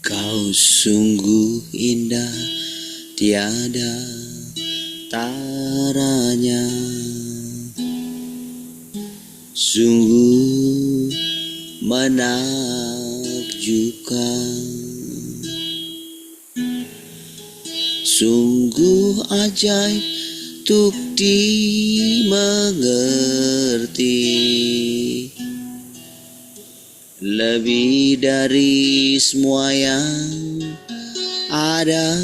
Kau sungguh indah, tiada taranya. Sungguh menakjubkan, sungguh ajaib untuk dimengerti. Lebih dari semua yang ada,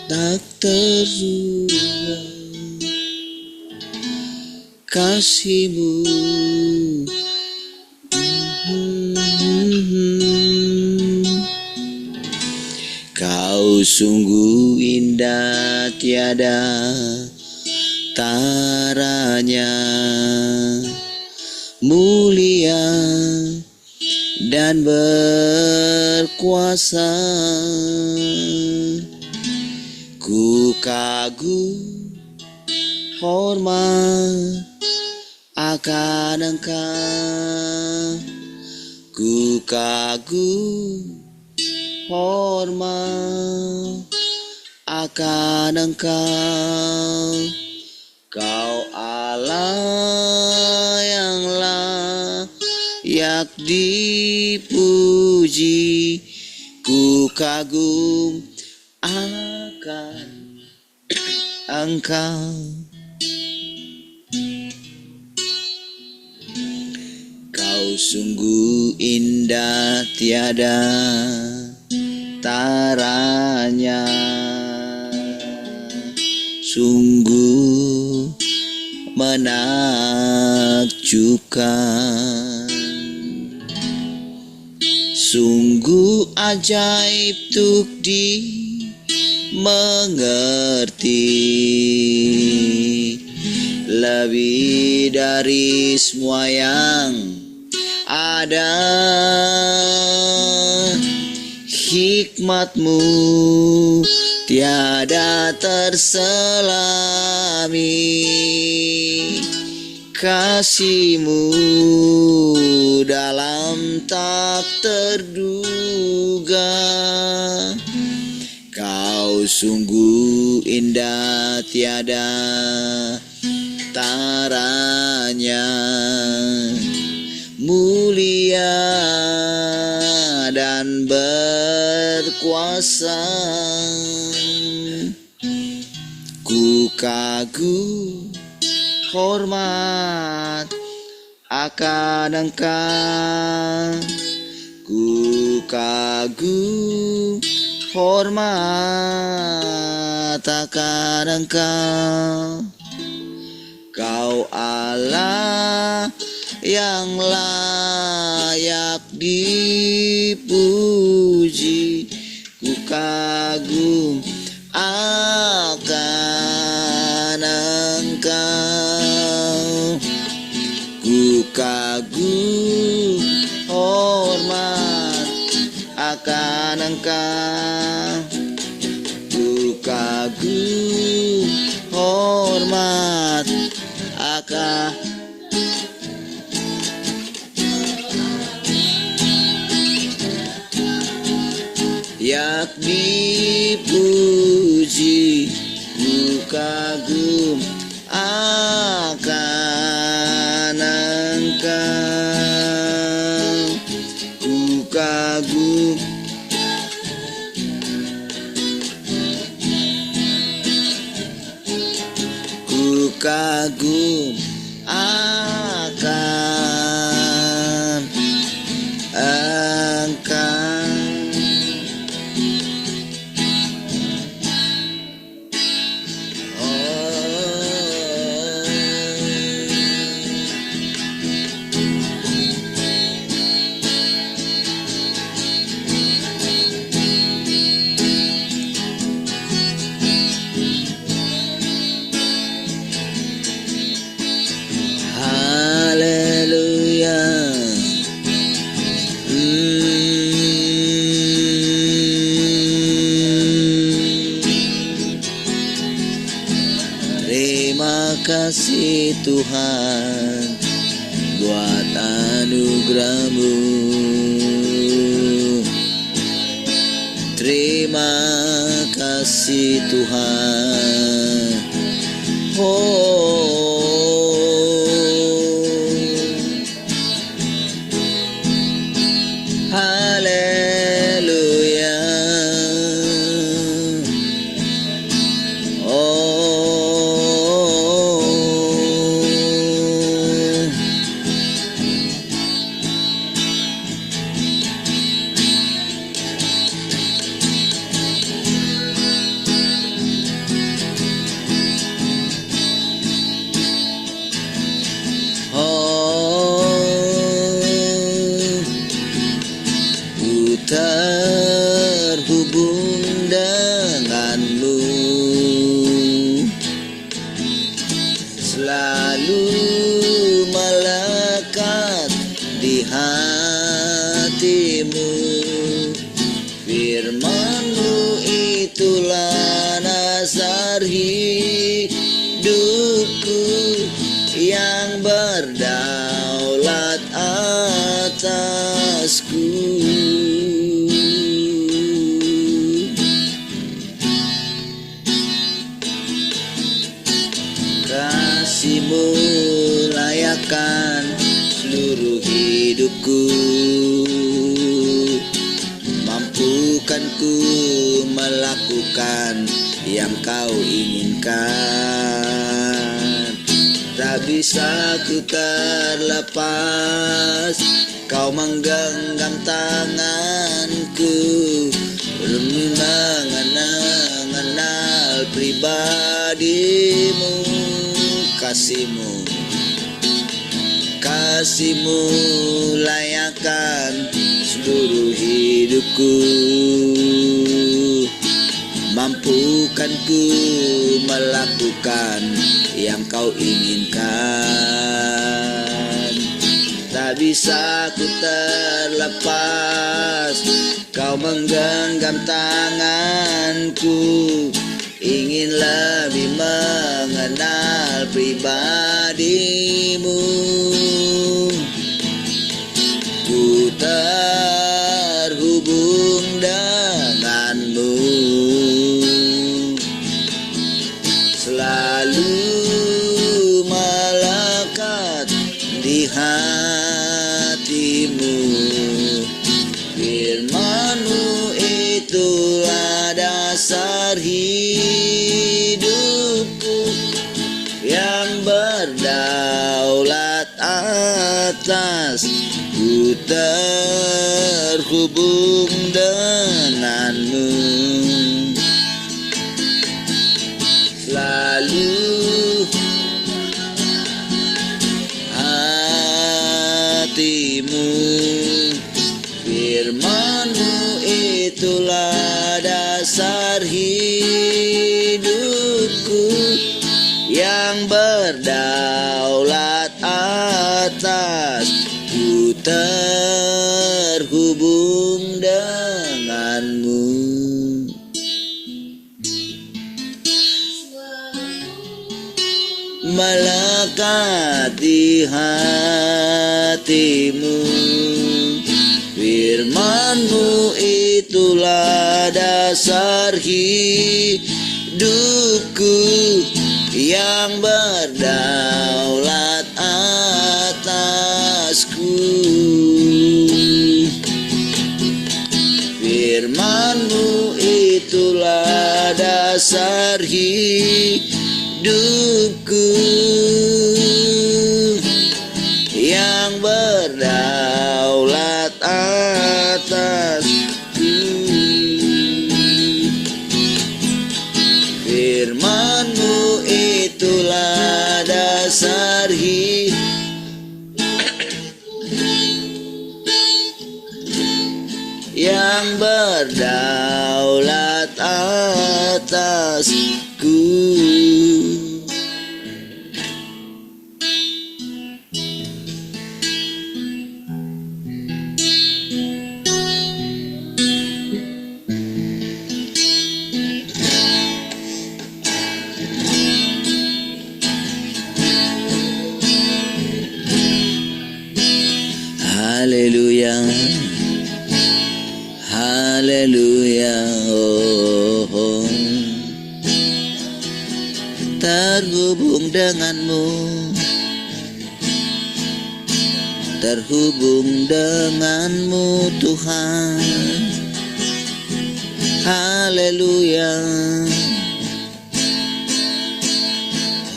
tak terduga kasihmu. Kau sungguh indah, tiada taranya, mulia dan berkuasa. Ku kagum, hormat akan Engkau. Ku kagum, hormat akan Engkau. Kau Allah yang layak dipuji. Ku kagum akan Engkau. Kau sungguh indah, tiada taranya. Sungguh menakjubkan, sungguh ajaib untuk dimengerti. Lebih dari semua yang ada, hikmat-Mu tiada terselami. Kasih-Mu dalam tak terduga. Kau sungguh indah, tiada taranya, mulia dan berkuasa. Ku kagum, hormat akan Engkau. Ku kagum, hormat akan Engkau. Kau Allah yang layak dipuji. Ku kagum akan Engkau. Ku kagum, hormat akan Engkau. Ku kagum, hormat akan. Yak dipuji, ku kagum akan Engkau. Ku kagum, ku kagum akan Engkau. Terima kasih Tuhan, buat anugerah-Mu. Terima kasih Tuhan. Haleluya. Ku terhubung denganmu, selalu melekat di hatimu. Firman-Mu itulah dasar hidupku, yang berdaulat atasku. Kasih-Mu layakkan seluruh hidupku, mampukan ku melakukan yang Kau inginkan. Tak bisa ku terlepas, Kau menggenggam tanganku, demi mengenal pribadi-Mu. Kasih-Mu layakkan seluruh hidupku, mampukan ku melakukan yang Kau inginkan. Tak bisa ku terlepas, Kau menggenggam tanganku, ingin lebih mengenal pribadi-Mu. Ku terhubung dengan-Mu, selalu melekat di hati-Mu. Firman-Mu itulah dasar hidupku, yang berdaulat atas. Ku terhubung dengan-Mu, selalu hati-Mu. Firman-Mu itulah dasar hidupku, yang berdaulat atas. Ku terhubung dengan-Mu. Melekat di hati-Mu. Firman-Mu itulah dasar hidupku, yang berdaulat atasku. Firman-Mu itulah dasar hidupku, yang berdaulat atasku. Firman-Mu itulah dasar yang berdaulat atasku. terhubung denganmu, terhubung denganmu Tuhan. Haleluya.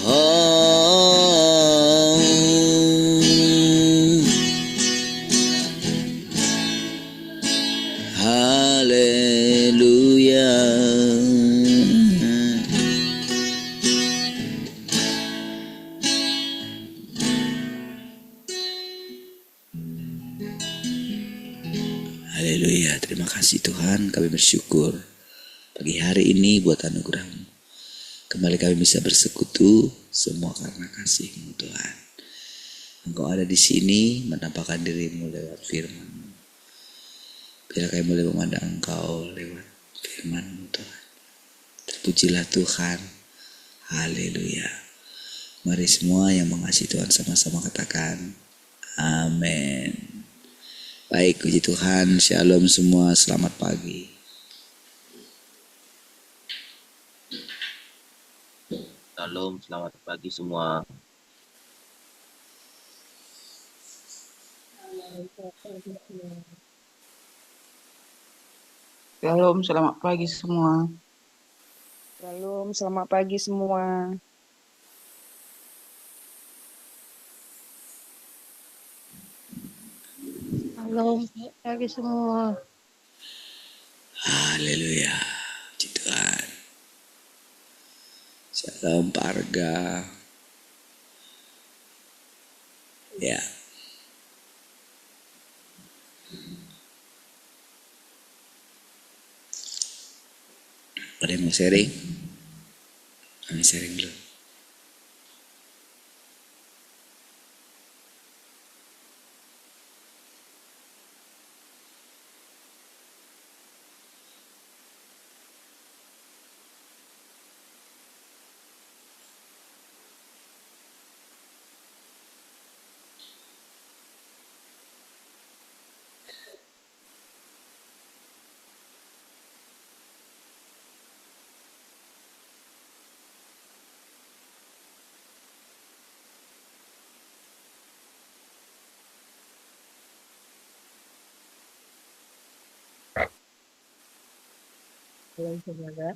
Oh, haleluya. Haleluya, terima kasih Tuhan, kami bersyukur pagi hari ini buat anugerah-Mu. Kembali kami bisa bersekutu semua karena kasih-Mu Tuhan. Engkau ada di sini menampakkan diri-Mu lewat firman-Mu. Biar kami boleh memandang Engkau lewat firman-Mu Tuhan. Terpujilah Tuhan. Haleluya. Mari semua yang mengasihi Tuhan sama-sama katakan amin. Baik, puji Tuhan, shalom semua, selamat pagi. Shalom, selamat pagi semua. Shalom, selamat pagi semua. Shalom, selamat pagi semua. Shalom, selamat pagi semua. Haleluya, puji Tuhan. Shalom Pak Arga. Ya. Ada yang mau sharing? Kami sharing dulu. Shalom saudara.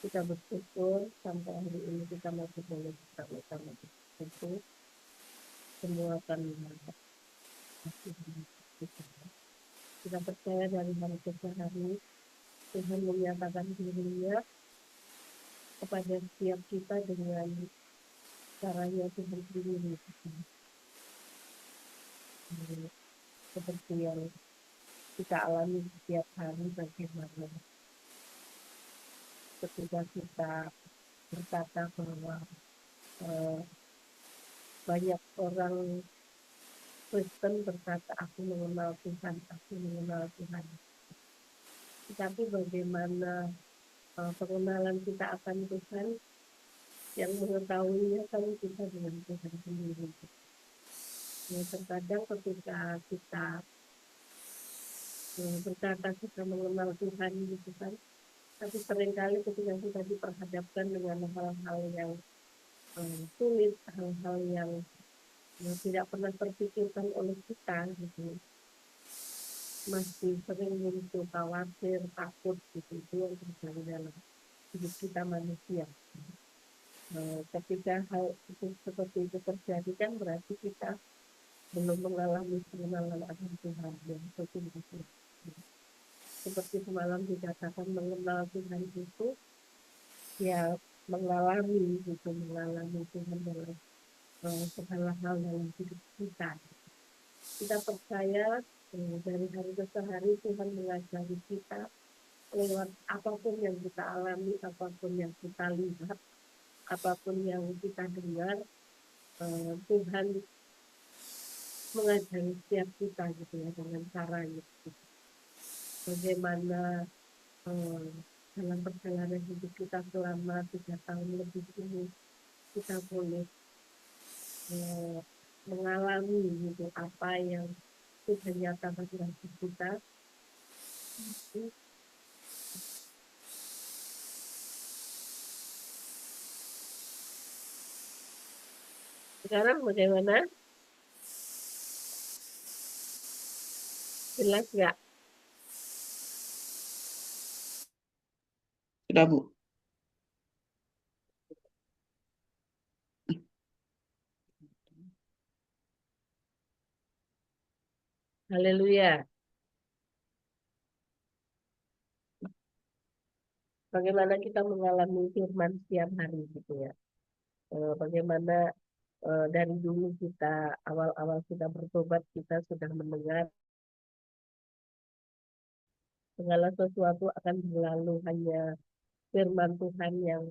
Kita bersyukur sampai hari ini kita masih boleh bersama-sama bersyukur. Semua akan kita percaya dari hari ke hari Tuhan menyatakan dirinya kepada setiap kita dengan caranya Tuhan sendiri. Seperti yang kita alami setiap hari, bagaimana ketika kita berkata bahwa banyak orang Kristen berkata aku mengenal Tuhan, aku mengenal Tuhan. Tetapi bagaimana pengenalan kita akan Tuhan, yang mengetahuinya kan kita dengan Tuhan sendiri. Terkadang ketika kita berkata kita mengenal Tuhan gitu kan, tapi seringkali ketika kita diperhadapkan dengan hal-hal yang sulit, hal-hal yang tidak pernah terpikirkan oleh kita gitu, masih sering muncul khawatir, takut gitu, itu yang terjadi dalam hidup kita manusia. Ketika hal itu seperti itu terjadi kan berarti kita belum mengalami pengenalan akan Tuhan yang sesungguhnya. Seperti semalam dikatakan mengenal Tuhan itu ya mengalami Tuhan dalam segala hal dalam hidup kita. Kita percaya dari hari ke hari Tuhan mengajari kita lewat apapun yang kita alami, apapun yang kita lihat, apapun yang kita dengar, Tuhan mengajari setiap kita gitu ya dengan caranya. Bagaimana dalam perjalanan hidup kita selama 3 tahun lebih ini kita boleh mengalami gitu apa yang Tuhan nyatakan dalam hidup kita. Sekarang bagaimana? Jelas nggak? Sudah, Bu. Haleluya. Bagaimana kita mengalami firman setiap hari gitu ya. Bagaimana dari dulu kita, awal-awal kita bertobat, kita sudah mendengar segala sesuatu akan berlalu, hanya firman Tuhan yang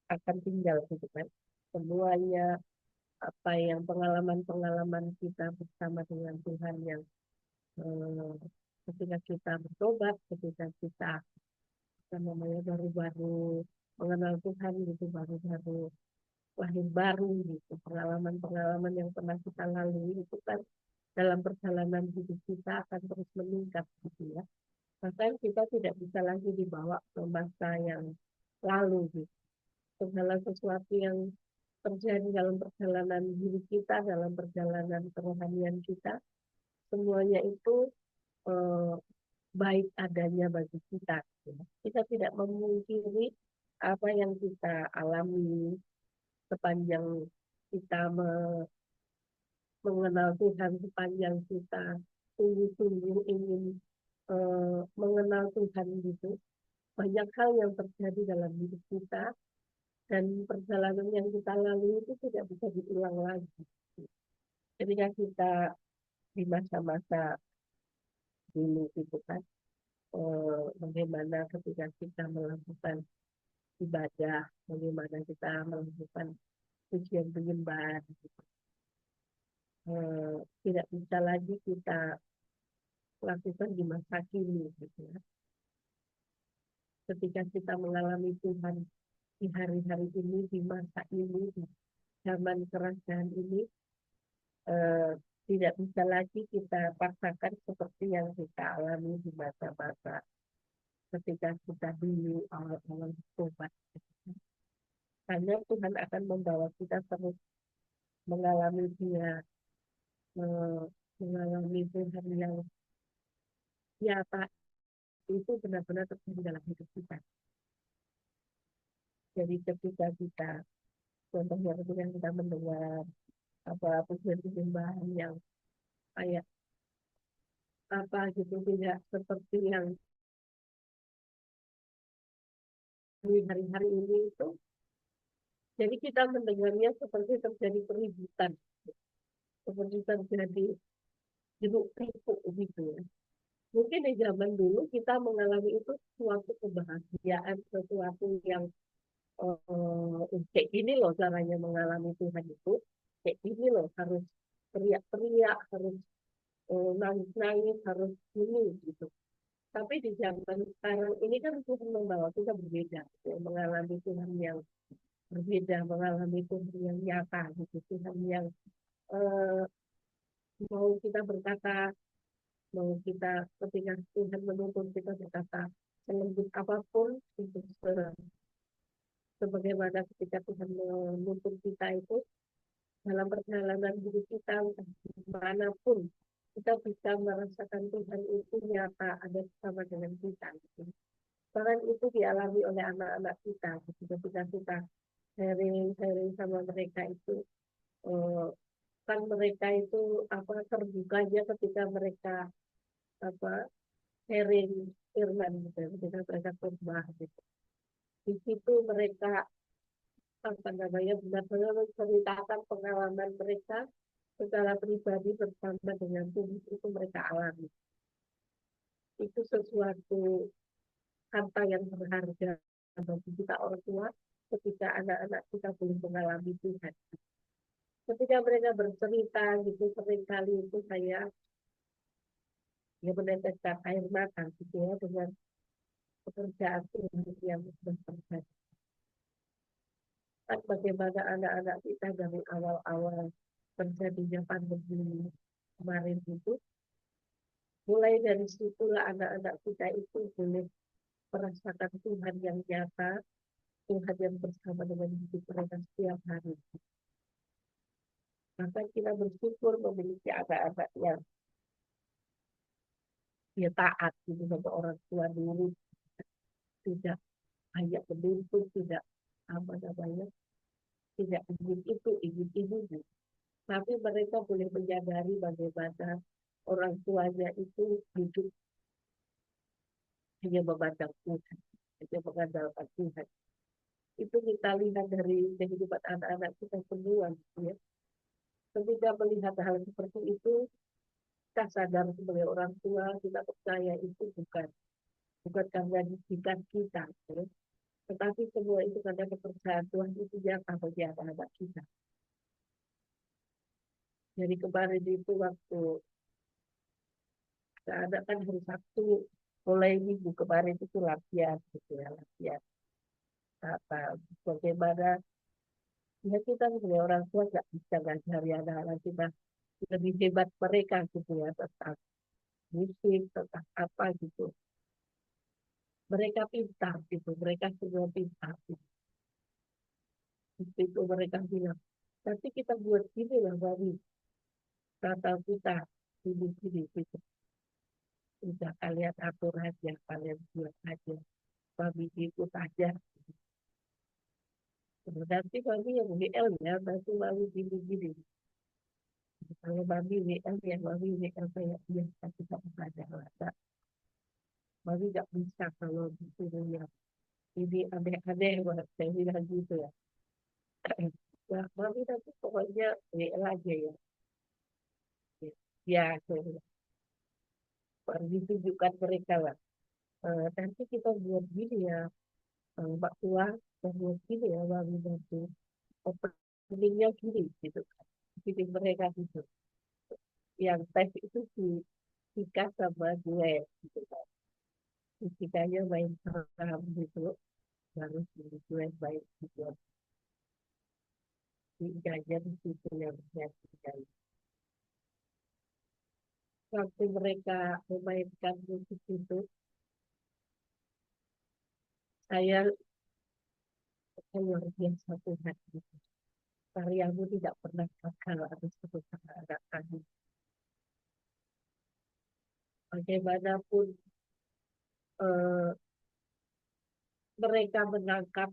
akan tinggal gitu kan. Semuanya apa yang pengalaman-pengalaman kita bersama dengan Tuhan yang ketika kita bertobat, ketika kita apa namanya baru-baru mengenal Tuhan gitu, baru-baru lahir baru gitu, pengalaman-pengalaman yang pernah kita lalui itu kan dalam perjalanan hidup kita akan terus meningkat gitu ya. Bahkan kita tidak bisa lagi dibawa ke masa yang lalu gitu. Segala sesuatu yang terjadi dalam perjalanan hidup kita, dalam perjalanan kerohanian kita, semuanya itu eh, baik adanya bagi kita. Gitu. Kita tidak memungkiri apa yang kita alami sepanjang kita mengenal Tuhan, sepanjang kita sungguh-sungguh ingin mengenal Tuhan gitu. Banyak hal yang terjadi dalam hidup kita dan perjalanan yang kita lalui itu tidak bisa diulang lagi. Ketika kita di masa-masa dulu itu kan, bagaimana ketika kita melakukan ibadah, bagaimana kita melakukan pujian penyembahan, gitu. Tidak bisa lagi kita lakukan di masa kini, gitu ya. Ketika kita mengalami Tuhan di hari-hari ini, di masa ini, di zaman kerajaan ini, tidak bisa lagi kita paksakan seperti yang kita alami di masa-masa ketika kita dulu awal-awal bertobat. Karena Tuhan akan membawa kita terus mengalami Dia, mengalami Tuhan yang nyata itu benar-benar terjadi dalam hidup kita. Jadi ketika kita, contohnya ketika kita mendengar apa pujian penyembahan yang kayak apa gitu, tidak seperti yang di hari-hari ini itu, jadi kita mendengarnya seperti terjadi keributan, seperti terjadi jeruk pipuk gitu ya. Mungkin di zaman dulu kita mengalami itu suatu kebahagiaan, sesuatu yang kayak gini loh caranya mengalami Tuhan itu, kayak gini loh harus teriak-teriak, harus nangis-nangis, harus ini gitu. Tapi di zaman sekarang ini kan Tuhan membawa kita berbeda, ya, mengalami Tuhan yang berbeda, mengalami Tuhan yang nyata gitu, Tuhan yang uh, mau kita berkata, mau kita ketika Tuhan menuntun kita berkata selembut apapun untuk sebagaimana ketika Tuhan menuntun kita itu dalam perjalanan hidup kita dimanapun kita bisa merasakan Tuhan itu nyata ada bersama dengan kita. Bahkan itu dialami oleh anak-anak kita ketika kita sharing sama mereka itu, kan mereka itu apa terbukanya ketika mereka apa sharing firman gitu, ketika mereka khotbah gitu. Di situ mereka apa namanya benar-benar menceritakan pengalaman mereka secara pribadi bersama dengan Tuhan itu mereka alami. Itu sesuatu harta yang berharga bagi kita orang tua ketika anak-anak kita belum mengalami Tuhan. Ketika mereka bercerita gitu seringkali itu saya ya meneteskan air mata gitu ya dengan pekerjaan Tuhan yang sudah terjadi. Bagaimana anak-anak kita dari awal-awal terjadinya pandemi kemarin itu, mulai dari situlah anak-anak kita itu boleh merasakan Tuhan yang nyata, Tuhan yang bersama dengan hidup mereka setiap hari. Maka kita bersyukur memiliki anak-anak yang dia taat gitu sama orang tua dulu, tidak banyak menuntut, tidak apa namanya, tidak ingin itu, ingin ini. Gitu. Tapi mereka boleh menyadari bagaimana orang tuanya itu hidup hanya memandang Tuhan, hanya mengandalkan Tuhan. Itu kita lihat dari kehidupan anak-anak kita semua, gitu ya. Ketika melihat hal seperti itu, kita sadar sebagai orang tua, kita percaya itu bukan karena didikan kita, ya. Tetapi semua itu karena kepercayaan Tuhan itu nyata bagi anak-anak kita. Jadi kemarin itu waktu anak kan hari Sabtu, mulai minggu kemarin itu latihan, gitu ya, latihan. Apa, bagaimana, ya kita sebagai orang tua nggak bisa ngajari anak-anak kita lebih hebat mereka gitu ya, tentang musik, tentang apa gitu. Mereka pintar gitu, mereka semua pintar gitu. Itu mereka bilang, nanti kita buat gini lah Bami, kata kita, gini gitu. Udah kalian atur aja, kalian buat aja, Bami ikut aja. Nanti Bami yang WL ya, nanti Bami gini. Kalau Bami WL ya, Bami WL kayak biasa kita belajar lah. Bami nggak bisa kalau disuruh yang ini aneh-aneh banget, saya bilang gitu ya. Ya, Bami nanti pokoknya WL aja ya. Ya, baru ditunjukkan mereka lah. Nanti kita buat gini ya, Mbak Tua, kita buat gini ya, Bami nanti. Openingnya gini, gitu kan. Jadi mereka gitu. Yang tes itu si Tika sama gue, gitu kan. Si Tikanya main saham gitu, baru si gue main gitu. Si Tikanya di situ yang menyaksikan. Waktu mereka memainkan musik itu, saya luar biasa Tuhan gitu. Karyamu tidak pernah gagal atau satu anak kami. Bagaimanapun eh, mereka menangkap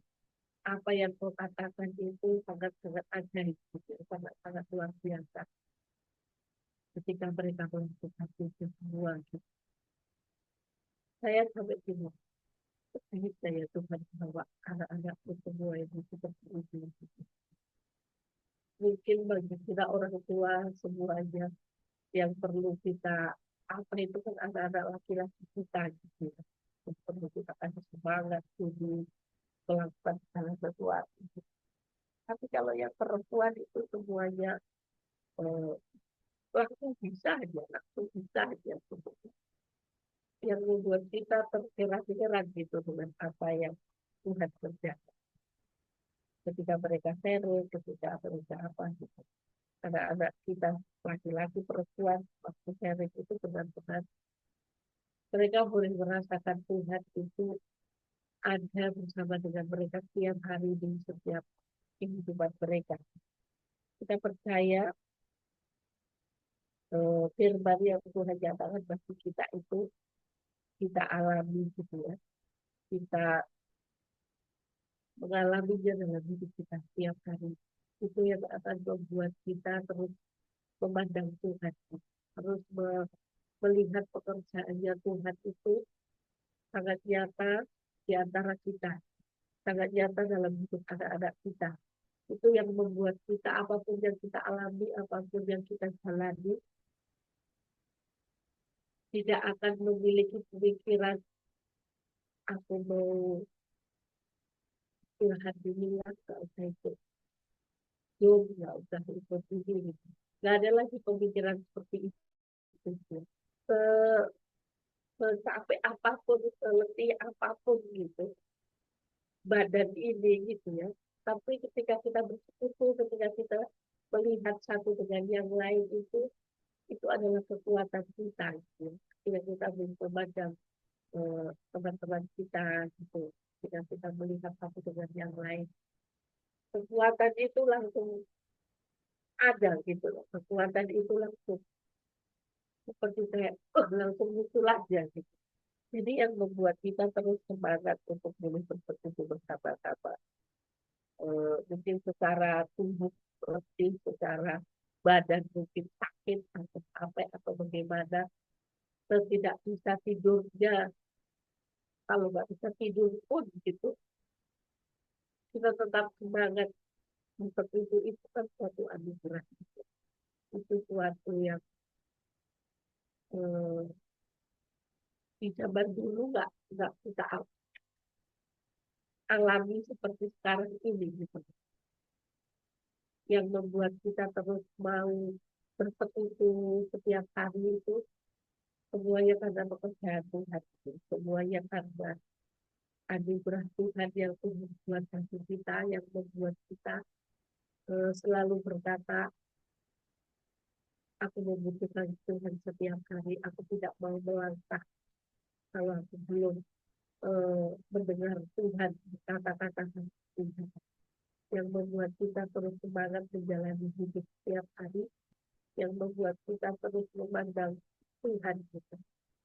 apa yang kau katakan itu sangat-sangat ajaib, gitu. Sangat-sangat luar biasa. Ketika mereka melakukan itu semua, gitu. Saya sampai bingung. Ini saya Tuhan bahwa anak-anakku semua ini seperti itu. Gitu. Mungkin bagi kita orang tua semuanya yang perlu kita apa itu kan anak-anak laki-laki kita gitu ya. Yang perlu kita kasih semangat dulu melakukan segala sesuatu. Tapi kalau yang perempuan itu semuanya eh, langsung bisa aja, langsung bisa aja. Yang membuat kita terheran-heran gitu dengan apa yang Tuhan kerjakan. Ketika mereka serius, ketika mereka apa gitu. Anak-anak kita laki-laki perempuan waktu serius itu benar-benar mereka boleh merasakan Tuhan itu ada bersama dengan mereka setiap hari di setiap kehidupan mereka. Kita percaya firman yang Tuhan nyatakan bagi kita itu kita alami gitu ya. Kita mengalaminya dalam hidup kita setiap hari. Itu yang akan membuat kita terus memandang Tuhan. Terus melihat pekerjaannya Tuhan itu sangat nyata di antara kita. Sangat nyata dalam hidup anak-anak kita. Itu yang membuat kita apapun yang kita alami, apapun yang kita jalani, tidak akan memiliki pemikiran aku mau Tuhan dinilah nggak usah ikut Zoom, nggak usah ikut ini gitu. Nggak ada lagi pemikiran seperti itu. Se Sampai apapun, seletih apapun gitu, badan ini gitu ya. Tapi ketika kita bersekutu, ketika kita melihat satu dengan yang lain itu adalah kekuatan kita. Gitu. Ketika kita memandang teman-teman kita gitu, ketika kita melihat satu dengan yang lain, kekuatan itu langsung ada gitu loh, kekuatan itu langsung seperti kayak langsung muncul aja gitu. Jadi yang membuat kita terus semangat untuk boleh bersekutu bersama-sama. Mungkin secara tubuh letih, secara badan mungkin sakit atau apa atau bagaimana, tidak bisa tidurnya, kalau nggak bisa tidur pun gitu, kita tetap semangat bersekutu itu kan suatu anugerah, itu suatu yang eh, di zaman dulu nggak kita alami seperti sekarang ini gitu. Yang membuat kita terus mau bersekutu setiap hari itu semuanya karena pekerjaan Tuhan, semuanya karena anugerah Tuhan yang membuat hati kita, yang membuat kita selalu berkata, aku membutuhkan Tuhan setiap hari, aku tidak mau melangkah kalau aku belum mendengar Tuhan, kata-kata Tuhan, yang membuat kita terus semangat menjalani hidup setiap hari, yang membuat kita terus memandang Tuhan kita.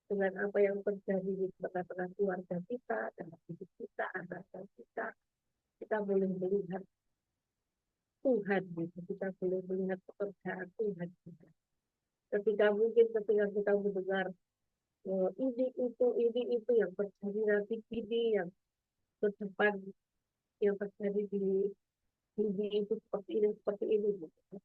Dengan apa yang terjadi di tengah-tengah keluarga kita, dalam hidup kita, anak-anak kita boleh melihat Tuhan gitu. Kita boleh melihat pekerjaan Tuhan kita. Ketika kita mendengar ini itu yang terjadi nanti ini yang ke depan yang terjadi di ini itu seperti ini gitu.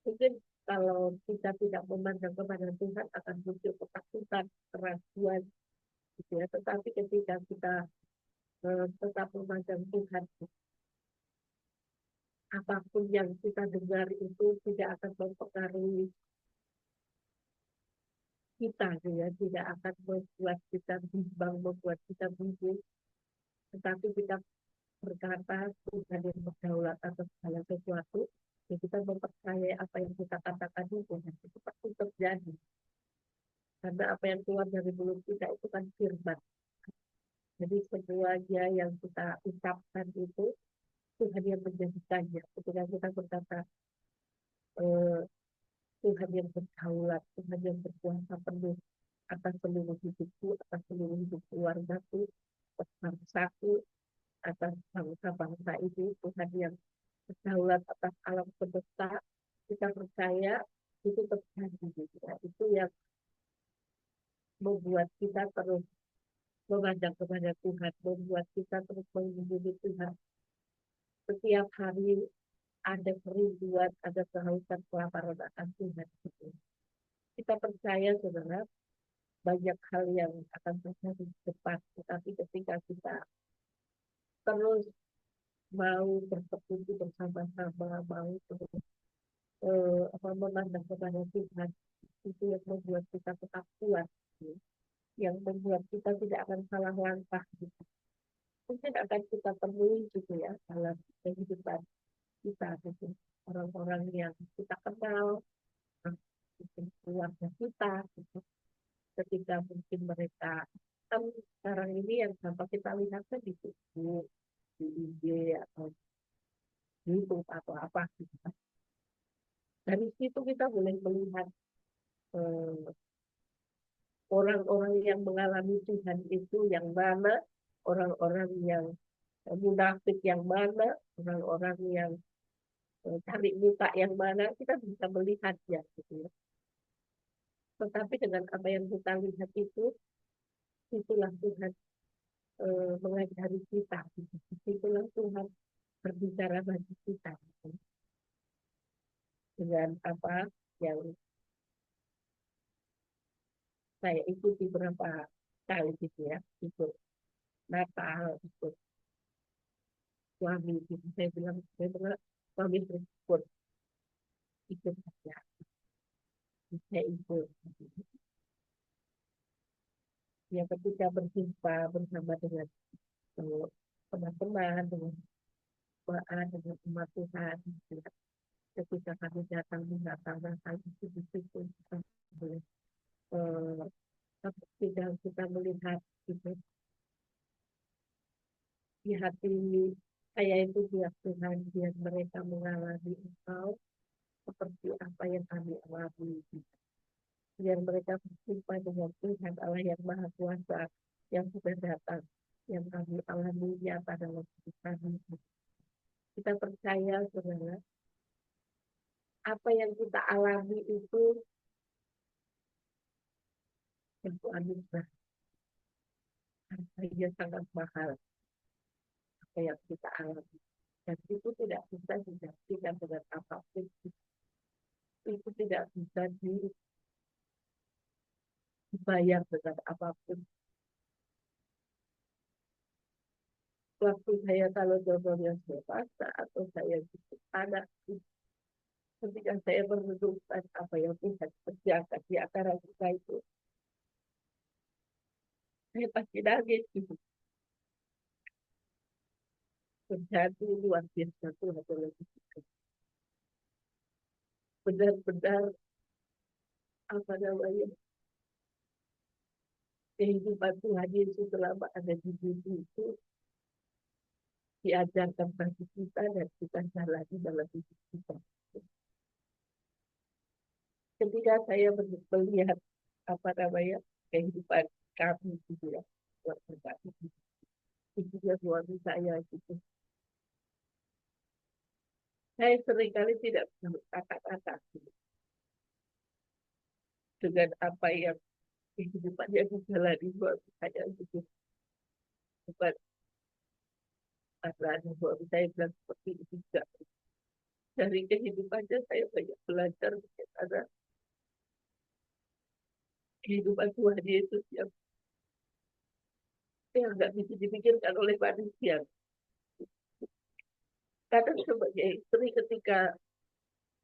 Mungkin kalau kita tidak memandang kepada Tuhan akan muncul ketakutan, keraguan gitu ya. Tetapi ketika kita tetap memandang Tuhan, apapun yang kita dengar itu tidak akan mempengaruhi kita, ya, tidak akan membuat kita bimbang, membuat kita bingung. Tetapi kita berkata Tuhan yang berdaulat atas segala sesuatu, ya kita mempercayai apa yang kita katakan itu pasti terjadi. Karena apa yang keluar dari mulut kita itu kan firman. Jadi semuanya yang kita ucapkan itu Tuhan yang menjadikannya. Ketika kita berkata Tuhan yang berdaulat, Tuhan yang berkuasa penuh atas seluruh hidupku, atas seluruh hidup keluargaku, atas bangsaku, atas bangsa-bangsa itu, Tuhan yang berdaulat atas alam semesta, kita percaya itu terjadi. Gitu ya. Itu yang membuat kita terus memandang kepada Tuhan, membuat kita terus menghubungi Tuhan. Setiap hari ada kerinduan, ada kehausan, kelaparan akan Tuhan. Gitu. Kita percaya, saudara, banyak hal yang akan terjadi di depan, tetapi ketika kita terus mau bersekutu bersama-sama, mau terus memandang kepada Tuhan, itu yang membuat kita tetap kuat, yang membuat kita tidak akan salah langkah. Gitu. Mungkin akan kita temui gitu ya dalam kehidupan kita, gitu. Orang-orang yang kita kenal, mungkin keluarga kita, gitu. Ketika mungkin mereka kan sekarang ini yang gampang kita lihatnya di Facebook, di IG atau YouTube atau apa gitu. Dari situ kita boleh melihat orang-orang yang mengalami Tuhan itu yang mana, orang-orang yang munafik yang mana, orang-orang yang cari muka yang mana, kita bisa melihatnya gitu ya. Tetapi dengan apa yang kita lihat itu, itulah Tuhan mengajari kita. Gitu. Itulah Tuhan berbicara bagi kita. Gitu. Dengan apa yang saya ikuti beberapa kali gitu ya, ikut Natal, ikut suami, gitu. Saya bilang suami bersyukur, ikut saja, saya ikut. Gitu. Ya ketika berjumpa bersama dengan teman-teman, dengan Quran, dengan umat Tuhan, gitu. Ketika kami datang di Natal itu di situ kita boleh kita melihat gitu di hati Saya itu biar Tuhan, biar mereka mengalami Engkau seperti apa yang kami alami. Biar mereka berjumpa dengan Tuhan Allah yang Maha Kuasa yang sudah datang, yang kami alami nyata dalam hidup kami. Kita percaya, saudara, apa yang kita alami itu anugerah. Harganya sangat mahal apa yang kita alami. Dan itu tidak bisa digantikan dengan apapun. Itu tidak bisa dibayar dengan apapun. Waktu saya kalau contohnya dewasa atau saya cukup anak, ketika saya merenungkan apa yang Tuhan kerjakan di antara kita itu, saya pasti nangis gitu. Terjadi luar biasa Tuhan dalam hidup kita. Benar-benar apa namanya, kehidupan Tuhan Yesus selama ada di bumi itu diajarkan bagi kita dan kita jalani dalam hidup kita. Ketika saya melihat apa namanya kehidupan kami gitu ya, keluarga kami, itu juga suami saya gitu. Saya seringkali tidak bisa berkata-kata gitu, dengan apa yang kehidupan yang dijalani suami saya gitu. Bukan karena suami saya bilang seperti itu juga. Dari kehidupannya saya banyak belajar bagaimana kehidupan Tuhan Yesus yang nggak bisa dipikirkan oleh manusia. Kadang sebagai istri ketika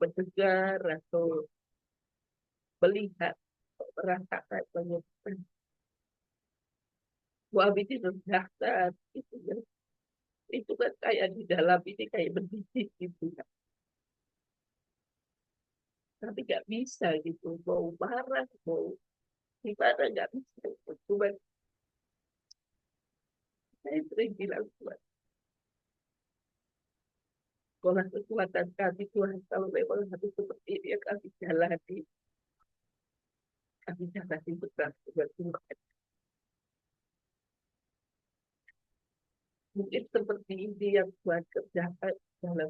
mendengar atau melihat, merasakan bagaimana suami direndahkan, itu kan kayak di dalam ini kayak berdiri gitu ya. Tapi nggak bisa gitu, mau marah, mau gimana nggak bisa. Cuma saya sering bilang Tuhan, sekolah kekuatan kami Tuhan, kalau memang harus seperti ini yang kami jalani benar dengan Tuhan. Mungkin seperti ini yang Tuhan kerjakan dalam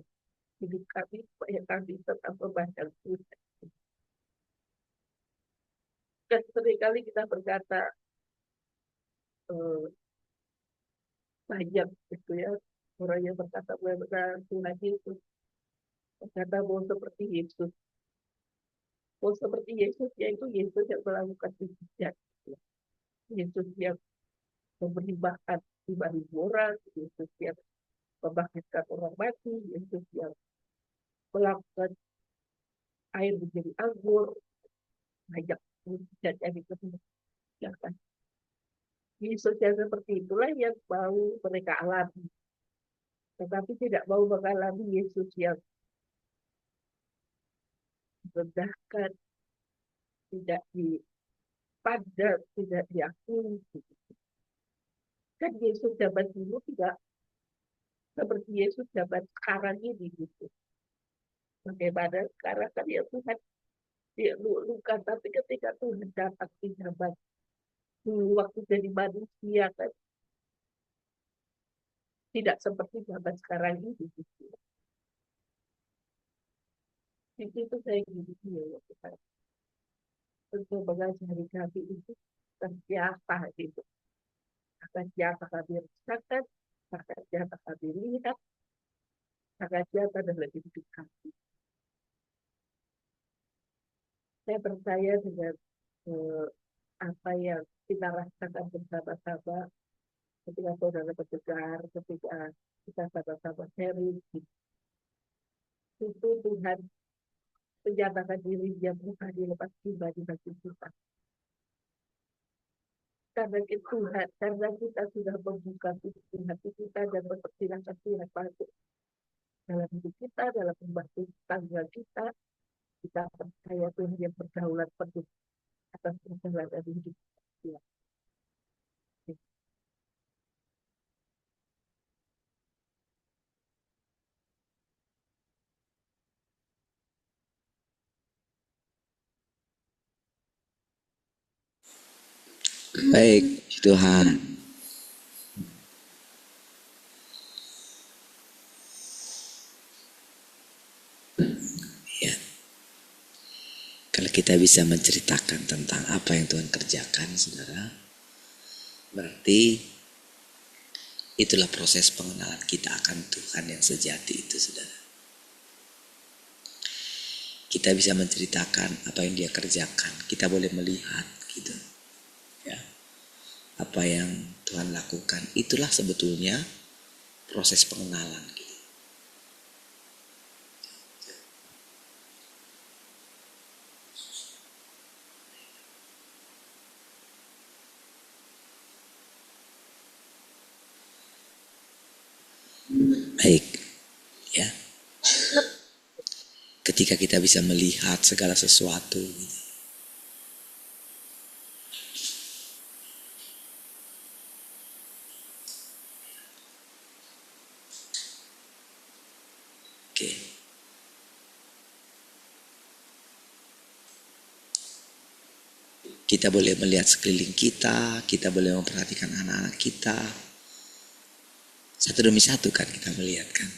hidup kami, supaya kami tetap memandang Tuhan. Dan seringkali kita berkata, banyak gitu ya, orang yang berkata benar Tuhan Yesus, berkata mau seperti Yesus. Mau seperti Yesus, yaitu Yesus yang melakukan mujizat. Yesus yang memberi makan 5.000 orang, Yesus yang membangkitkan orang mati, Yesus yang melakukan air menjadi anggur, banyak mujizat yang dikerjakan. Yesus yang seperti itulah yang mau mereka alami. Tetapi tidak mau mengalami Yesus yang merendahkan, tidak dipandang, tidak diakui. Kan Yesus zaman dulu tidak seperti Yesus zaman sekarang ini gitu. Bagaimana sekarang kan ya Tuhan dia luka, tapi ketika Tuhan datang di zaman dulu waktu jadi manusia kan tidak seperti zaman sekarang ini gitu. Di situ saya gini ya Tuhan, untuk mengajari kami itu terbiasa gitu. Akan siapa kami rasakan, akan siapa kami lihat, akan siapa dalam hidup kami. Saya percaya dengan eh, apa yang kita rasakan bersama-sama ketika saudara berdengar, ketika kita sama-sama sharing, itu Tuhan menyatakan dirinya bukan dilepas tiba di bagi kita. Karena Tuhan, karena kita sudah membuka pintu hati kita dan mempersilahkan Tuhan masuk dalam hidup kita, dalam rumah tangga kita, kita percaya Tuhan yang berdaulat penuh atas perjalanan hidup kita. Baik, Tuhan. Ya, kalau kita bisa menceritakan tentang apa yang Tuhan kerjakan, saudara, berarti itulah proses pengenalan kita akan Tuhan yang sejati itu, saudara. Kita bisa menceritakan apa yang Dia kerjakan. Kita boleh melihat gitu. Ya. Apa yang Tuhan lakukan, itulah sebetulnya proses pengenalan gitu. Baik, ya. Ketika kita bisa melihat segala sesuatu gitu. Oke. Kita boleh melihat sekeliling kita boleh memperhatikan anak-anak kita. Satu demi satu kan kita melihat kan.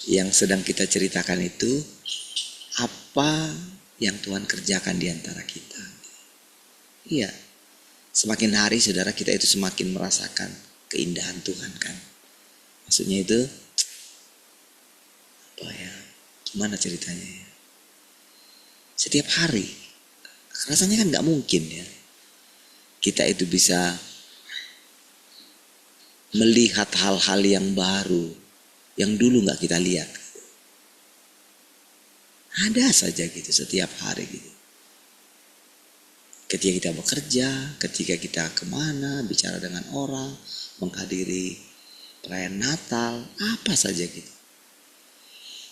Yang sedang kita ceritakan itu apa yang Tuhan kerjakan di antara kita. Iya. Semakin hari saudara kita itu semakin merasakan keindahan Tuhan kan. Maksudnya itu apa ya? Gimana ceritanya ya? Setiap hari rasanya kan gak mungkin ya kita itu bisa melihat hal-hal yang baru yang dulu gak kita lihat. Ada saja gitu setiap hari gitu. Ketika kita bekerja, ketika kita kemana, bicara dengan orang, menghadiri perayaan Natal, apa saja gitu.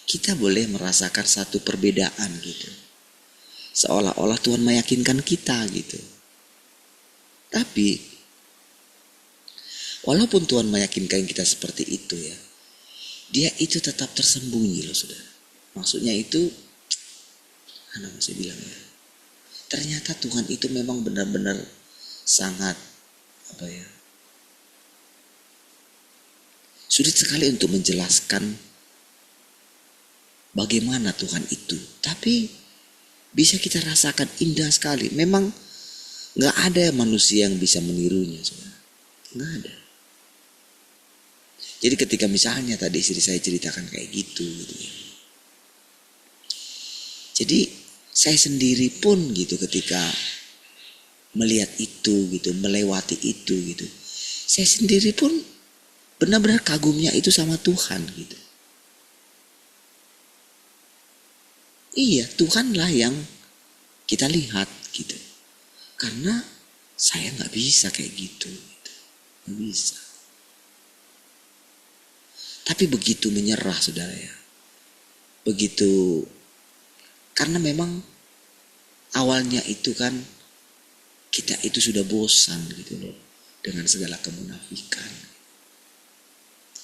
Kita boleh merasakan satu perbedaan gitu. Seolah-olah Tuhan meyakinkan kita gitu. Tapi walaupun Tuhan meyakinkan kita seperti itu ya, Dia itu tetap tersembunyi loh saudara. Maksudnya itu, mana masih bilang ya, ternyata Tuhan itu memang benar-benar sangat apa ya, sulit sekali untuk menjelaskan bagaimana Tuhan itu. Tapi bisa kita rasakan indah sekali. Memang gak ada manusia yang bisa menirunya saudara. Gak ada. Jadi ketika misalnya tadi istri saya ceritakan kayak gitu ya. Jadi saya sendiri pun gitu ketika melihat itu gitu, melewati itu gitu. Saya sendiri pun benar-benar kagumnya itu sama Tuhan gitu. Iya, Tuhanlah yang kita lihat gitu. Karena saya gak bisa kayak gitu. Gak bisa. Tapi begitu menyerah saudara ya. Begitu, karena memang awalnya itu kan kita itu sudah bosan gitu loh. Dengan segala kemunafikan.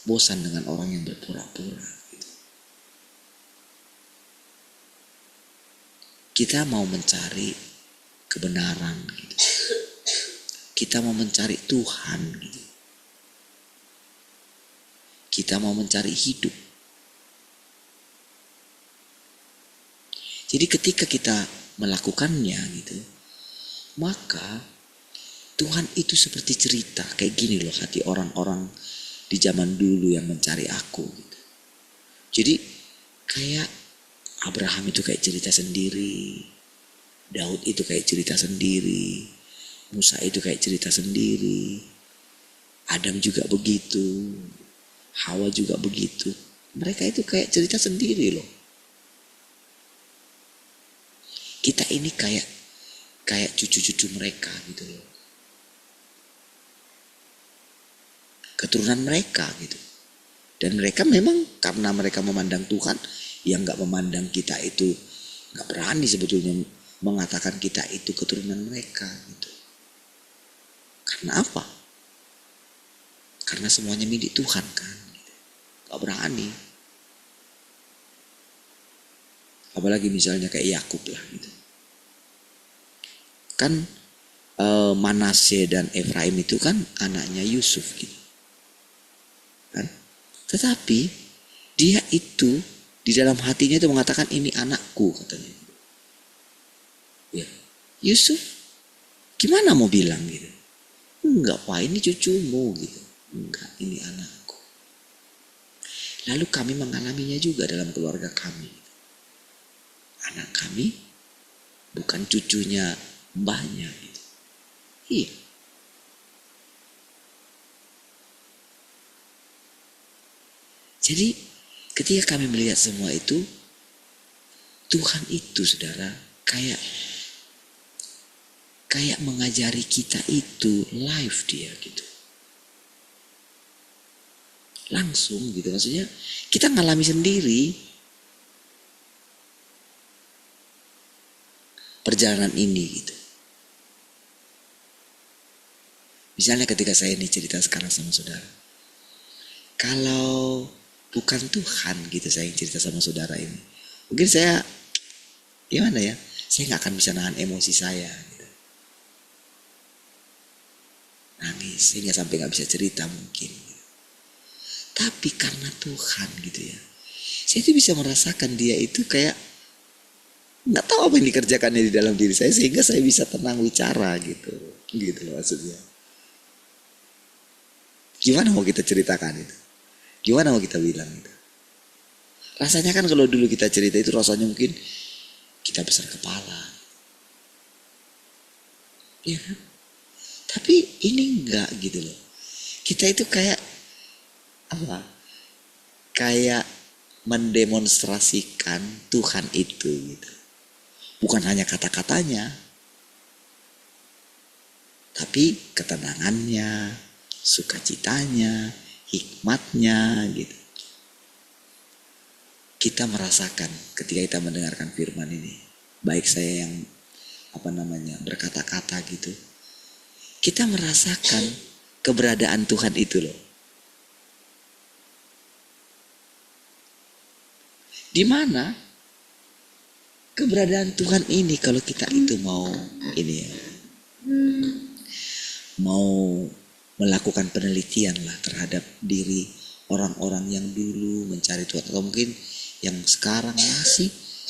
Bosan dengan orang yang berpura-pura gitu. Kita mau mencari kebenaran gitu. Kita mau mencari Tuhan gitu. Kita mau mencari hidup. Jadi ketika kita melakukannya gitu, maka Tuhan itu seperti cerita kayak gini loh hati orang-orang di zaman dulu yang mencari aku gitu. Jadi kayak Abraham itu kayak cerita sendiri, Daud itu kayak cerita sendiri, Musa itu kayak cerita sendiri, Adam juga begitu, Hawa juga begitu. Mereka itu kayak cerita sendiri loh. Kita ini kayak cucu-cucu mereka gitu loh. Keturunan mereka gitu. Dan mereka memang karena mereka memandang Tuhan, yang gak memandang kita itu, gak berani sebetulnya mengatakan kita itu keturunan mereka gitu. Karena apa? Karena semuanya milik Tuhan kan. Gak berani. Apalagi misalnya kayak Yakub lah gitu. Kan Manasye dan Efraim itu kan anaknya Yusuf gitu kan. Tetapi dia itu di dalam hatinya itu mengatakan ini anakku katanya. Ya, Yusuf gimana mau bilang gitu? Enggak Pak, ini cucumu gitu. Enggak, ini anakku. Lalu kami mengalaminya juga dalam keluarga kami. Anak kami bukan cucunya mbahnya gitu. Iya. Jadi ketika kami melihat semua itu, Tuhan itu saudara kayak mengajari kita itu live dia gitu. Langsung gitu, maksudnya kita ngalami sendiri perjalanan ini gitu. Misalnya ketika saya ini cerita sekarang sama saudara, kalau bukan Tuhan gitu saya yang cerita sama saudara ini, mungkin saya gimana ya, saya nggak akan bisa nahan emosi saya gitu. Nangis sehingga sampai nggak bisa cerita mungkin gitu. Tapi karena Tuhan gitu ya, saya itu bisa merasakan dia itu kayak nggak tahu apa yang dikerjakannya di dalam diri saya, sehingga saya bisa tenang bicara gitu loh maksudnya. Gimana mau kita ceritakan itu? Gimana mau kita bilang itu? Rasanya kan kalau dulu kita cerita itu rasanya mungkin kita besar kepala, ya kan? Tapi ini enggak gitu loh. Kita itu kayak apa? Kayak mendemonstrasikan Tuhan itu gitu. Bukan hanya kata-katanya, tapi ketenangannya, sukacitanya, hikmatnya gitu. Kita merasakan ketika kita mendengarkan firman ini, baik saya yang berkata-kata gitu, kita merasakan keberadaan Tuhan itu loh. Di mana keberadaan Tuhan ini kalau kita itu mau mau melakukan penelitian lah terhadap diri orang-orang yang dulu mencari Tuhan, atau mungkin yang sekarang masih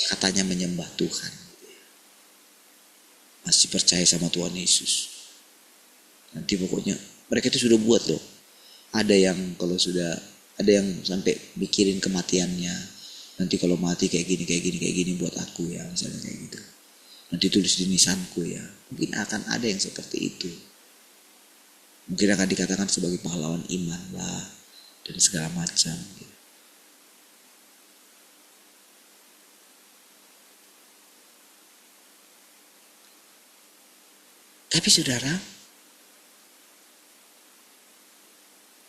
katanya menyembah Tuhan, masih percaya sama Tuhan Yesus. Nanti pokoknya mereka itu sudah buat loh. Ada yang sampai mikirin kematiannya. Nanti kalau mati kayak gini buat aku ya, misalnya kayak gitu. Nanti tulis di nisanku ya. Mungkin akan ada yang seperti itu. Mungkin akan dikatakan sebagai pahlawan iman lah dan segala macam. Tapi saudara,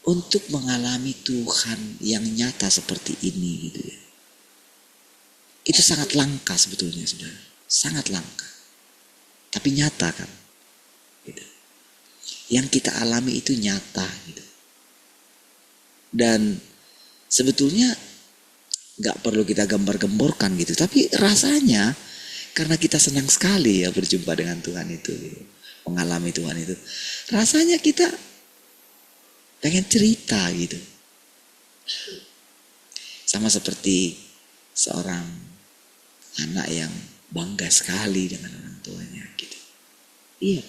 untuk mengalami Tuhan yang nyata seperti ini gitu ya, itu sangat langka sebetulnya saudara, sangat langka. Tapi nyata kan, gitu. Yang kita alami itu nyata gitu. Dan sebetulnya nggak perlu kita gambar-gemborkan gitu, tapi rasanya karena kita senang sekali ya berjumpa dengan Tuhan itu, gitu. Mengalami Tuhan itu, rasanya kita pengen cerita gitu. Sama seperti seorang anak yang bangga sekali dengan orang tuanya gitu. Iya.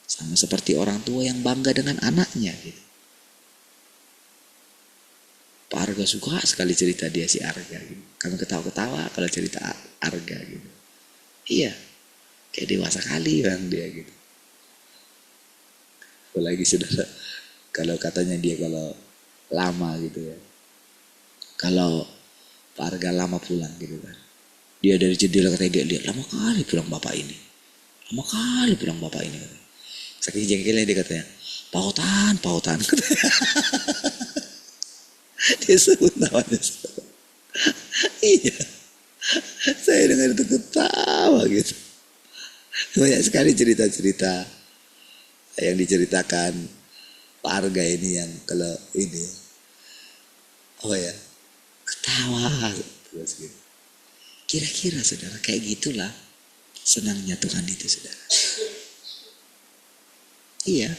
Sama seperti orang tua yang bangga dengan anaknya gitu. Pak Arga suka sekali cerita dia si Arga gitu. Kami ketawa-ketawa kalau cerita Arga gitu. Iya. Kayak dewasa kali bang dia gitu. Apalagi saudara, kalau katanya dia kalau lama gitu ya. Kalau Pak Arga lama pulang gitu kan. Dia dari jendela katanya dia lihat, lama kali pulang bapak ini. Lama kali pulang bapak ini. Saking jengkelnya dia katanya, pautan. Dia sebut namanya. Iya. Saya dengar itu ketawa gitu. Banyak sekali cerita-cerita yang diceritakan Pak Arga ini yang kalau ini ketawa terus gitu. Kira-kira saudara kayak gitulah Senangnya Tuhan itu, saudara. Iya,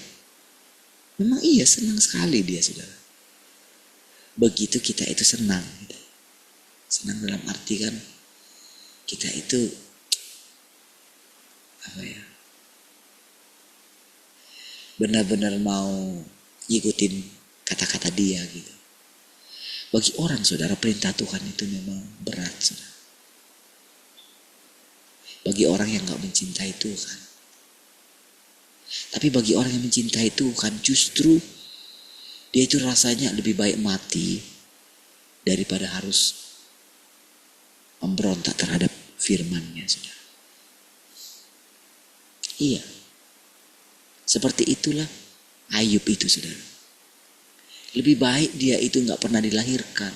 memang iya, senang sekali dia, saudara. Begitu kita itu senang. Gitu. Senang dalam arti kan kita itu apa ya, benar-benar mau ngikutin kata-kata dia gitu. Bagi orang, saudara, perintah Tuhan itu memang berat, saudara. Bagi orang yang gak mencintai Tuhan. Tapi bagi orang yang mencintai Tuhan, justru dia itu rasanya lebih baik mati daripada harus memberontak terhadap firman-Nya, saudara. Iya. Seperti itulah Ayub itu, saudara. Lebih baik dia itu gak pernah dilahirkan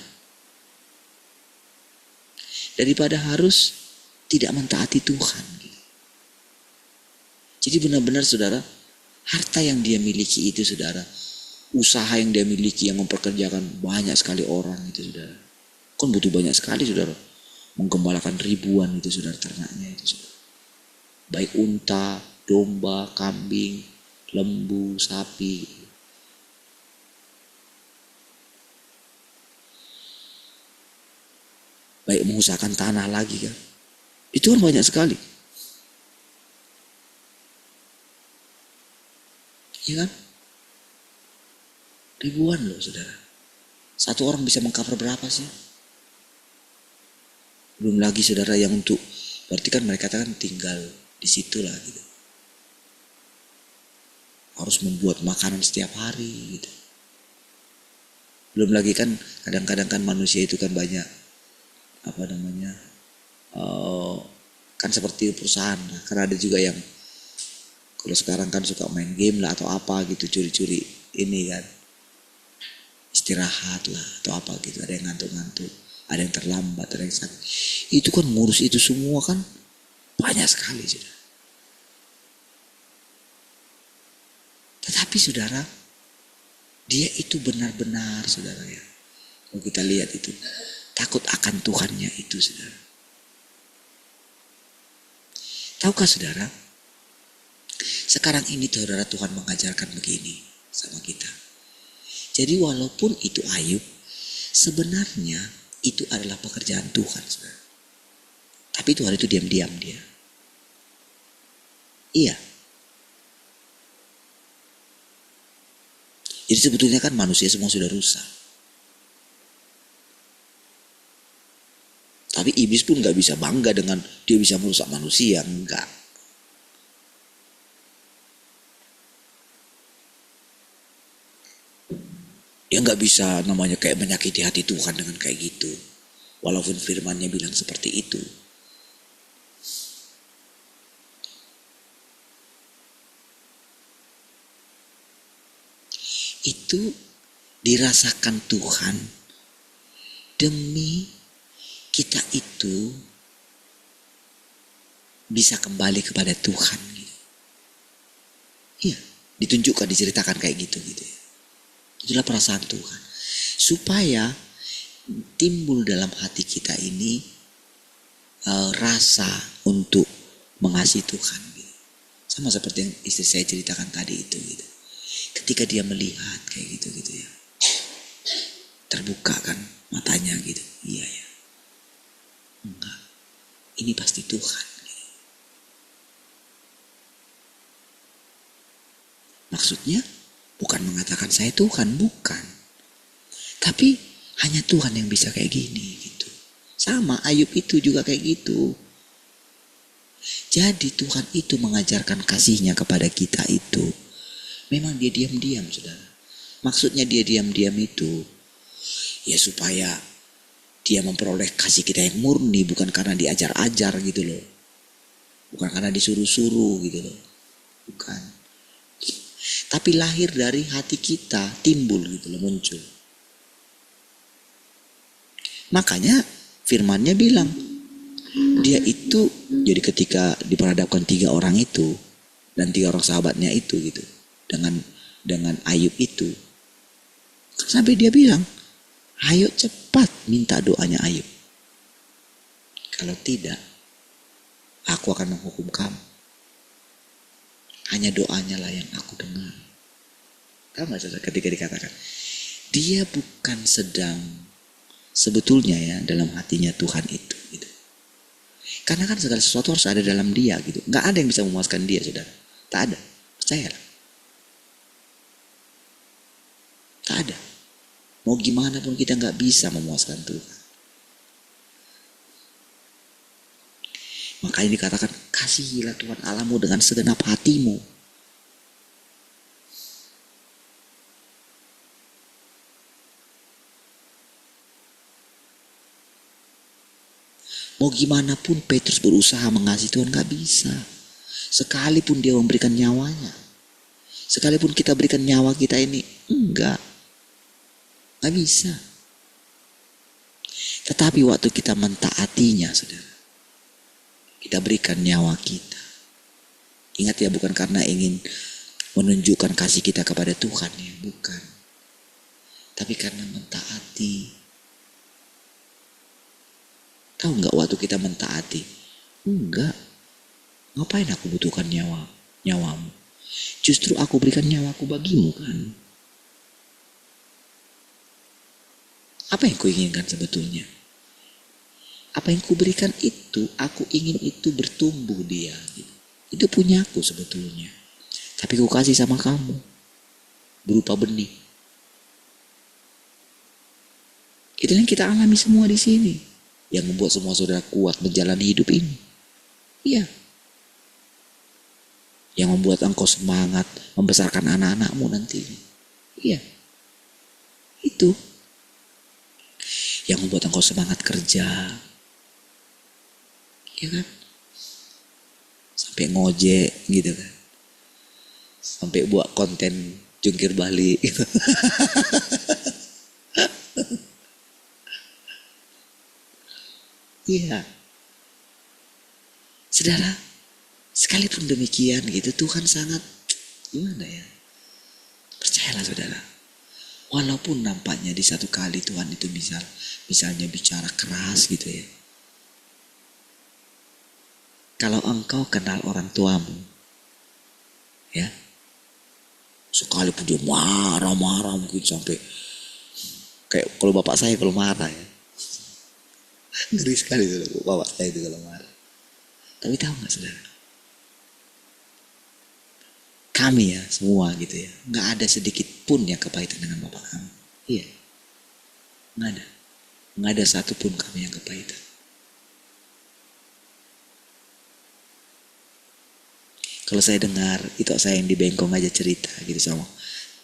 daripada harus tidak mentaati Tuhan. Jadi benar-benar, saudara, harta yang dia miliki itu, saudara, usaha yang dia miliki yang memperkerjakan banyak sekali orang itu, saudara, kan butuh banyak sekali, saudara, menggembalakan ribuan itu, saudara, ternaknya itu, saudara. Baik unta, domba, kambing, lembu, sapi. Baik mengusahakan tanah lagi kan. Itu kan banyak sekali. Iya kan? Ribuan loh, saudara. Satu orang bisa mengcover berapa sih? Belum lagi, saudara, yang untuk, berarti kan mereka kan tinggal di situ lah gitu. Harus membuat makanan setiap hari gitu. Belum lagi kan kadang-kadang kan manusia itu kan banyak apa namanya, kan seperti perusahaan lah. Karena ada juga yang kalau sekarang kan suka main game lah atau apa gitu, curi-curi ini kan, istirahat lah atau apa gitu. Ada yang ngantuk-ngantuk, ada yang terlambat, ada yang sakit. Itu kan ngurus itu semua kan banyak sekali, saudara. Tetapi, saudara, dia itu benar-benar, saudara, ya, kalau kita lihat itu takut akan Tuhannya itu, saudara. Tahukah, saudara, sekarang ini, saudara, Tuhan mengajarkan begini sama kita. Jadi walaupun itu Ayub, sebenarnya itu adalah pekerjaan Tuhan, saudara. Tapi Tuhan itu diam-diam dia. Iya. Jadi sebetulnya kan manusia semua sudah rusak. Tapi iblis pun gak bisa bangga dengan dia bisa merusak manusia, enggak. Dia gak bisa namanya kayak menyakiti hati Tuhan dengan kayak gitu. Walaupun firman-Nya bilang seperti itu. Itu dirasakan Tuhan demi kita itu bisa kembali kepada Tuhan gitu. Iya, ditunjukkan, diceritakan kayak gitu gitu ya. Itulah perasaan Tuhan. Supaya timbul dalam hati kita ini rasa untuk mengasihi Tuhan gitu. Sama seperti yang istri saya ceritakan tadi itu gitu. Ketika dia melihat kayak gitu gitu ya, terbuka kan matanya gitu. Iya ya, enggak, ini pasti Tuhan gitu. Maksudnya bukan mengatakan saya Tuhan, bukan, tapi hanya Tuhan yang bisa kayak gini gitu. Sama Ayub itu juga kayak gitu. Jadi Tuhan itu mengajarkan kasih-Nya kepada kita itu memang dia diam-diam, saudara. Maksudnya dia diam-diam itu ya supaya dia memperoleh kasih kita yang murni, bukan karena diajar-ajar gitu loh. Bukan karena disuruh-suruh gitu loh. Bukan. Tapi lahir dari hati kita, timbul gitu loh, muncul. Makanya firman-Nya bilang, dia itu jadi ketika diperhadapkan 3 orang itu dan 3 orang sahabatnya itu gitu. Dengan Ayub itu, sampai dia bilang, ayo cepat minta doanya Ayub. Kalau tidak, Aku akan menghukum kamu. Hanya doanya lah yang aku dengar. Tahu gak saudara ketika dikatakan dia bukan sedang sebetulnya ya dalam hatinya Tuhan itu gitu. Karena kan segala sesuatu harus ada dalam dia gitu. Gak ada yang bisa memuaskan dia saudara. Tak ada. Percayalah. Tak ada. Mau gimana pun kita gak bisa memuaskan Tuhan. Makanya dikatakan kasihilah Tuhan Allahmu dengan segenap hatimu. Mau gimana pun Petrus berusaha mengasihi Tuhan gak bisa. Sekalipun dia memberikan nyawanya. Sekalipun kita berikan nyawa kita ini. Enggak. Gak bisa. Tetapi waktu kita mentaatinya saudara. Kita berikan nyawa kita. Ingat ya, bukan karena ingin menunjukkan kasih kita kepada Tuhan ya, bukan. Tapi karena mentaati. Tahu nggak waktu kita mentaati? Enggak. Ngapain aku butuhkan nyawamu? Justru aku berikan nyawaku bagimu kan. Apa yang kau inginkan sebetulnya? Apa yang kuberikan itu, aku ingin itu bertumbuh dia. Itu punya aku sebetulnya. Tapi ku kasih sama kamu. Berupa benih. Itu yang kita alami semua di sini. Yang membuat semua saudara kuat menjalani hidup ini. Iya. Yang membuat engkau semangat membesarkan anak-anakmu nanti. Iya. Itu. Yang membuat engkau semangat kerja. Ya kan? Sampai ngojek gitu kan. Sampai buat konten jungkir balik gitu. Iya. Saudara, sekalipun demikian gitu Tuhan sangat gimana ya? Percayalah saudara. Walaupun nampaknya di satu kali Tuhan itu misalnya bicara keras gitu ya. Kalau engkau kenal orang tuamu, ya, sekalipun dia marah-marah mungkin sampai kayak kalau bapak saya kalau marah ya, ngeri sekali tuh bapak saya itu kalau marah. Tapi tahu nggak saudara? Kami ya semua gitu ya, nggak ada sedikit pun yang kepahitan dengan bapak kami. Iya, nggak ada satupun kami yang kepahitan. Kalau saya dengar itu saya yang di Bengkong aja cerita gitu sama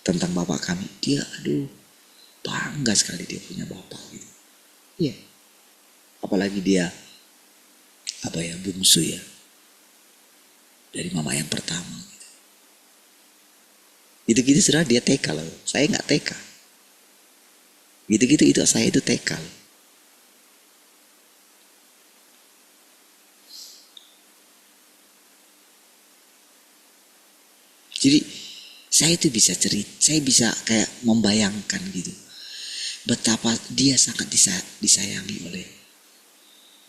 tentang bapak kami, dia aduh bangga sekali dia punya bapak gitu. Iya. Apalagi dia bungsu ya dari mama yang pertama gitu. Gitu sudah dia TK loh, saya nggak TK. Gitu itu saya itu TK loh. Jadi saya itu bisa cerita, saya bisa kayak membayangkan gitu betapa dia sangat disayangi oleh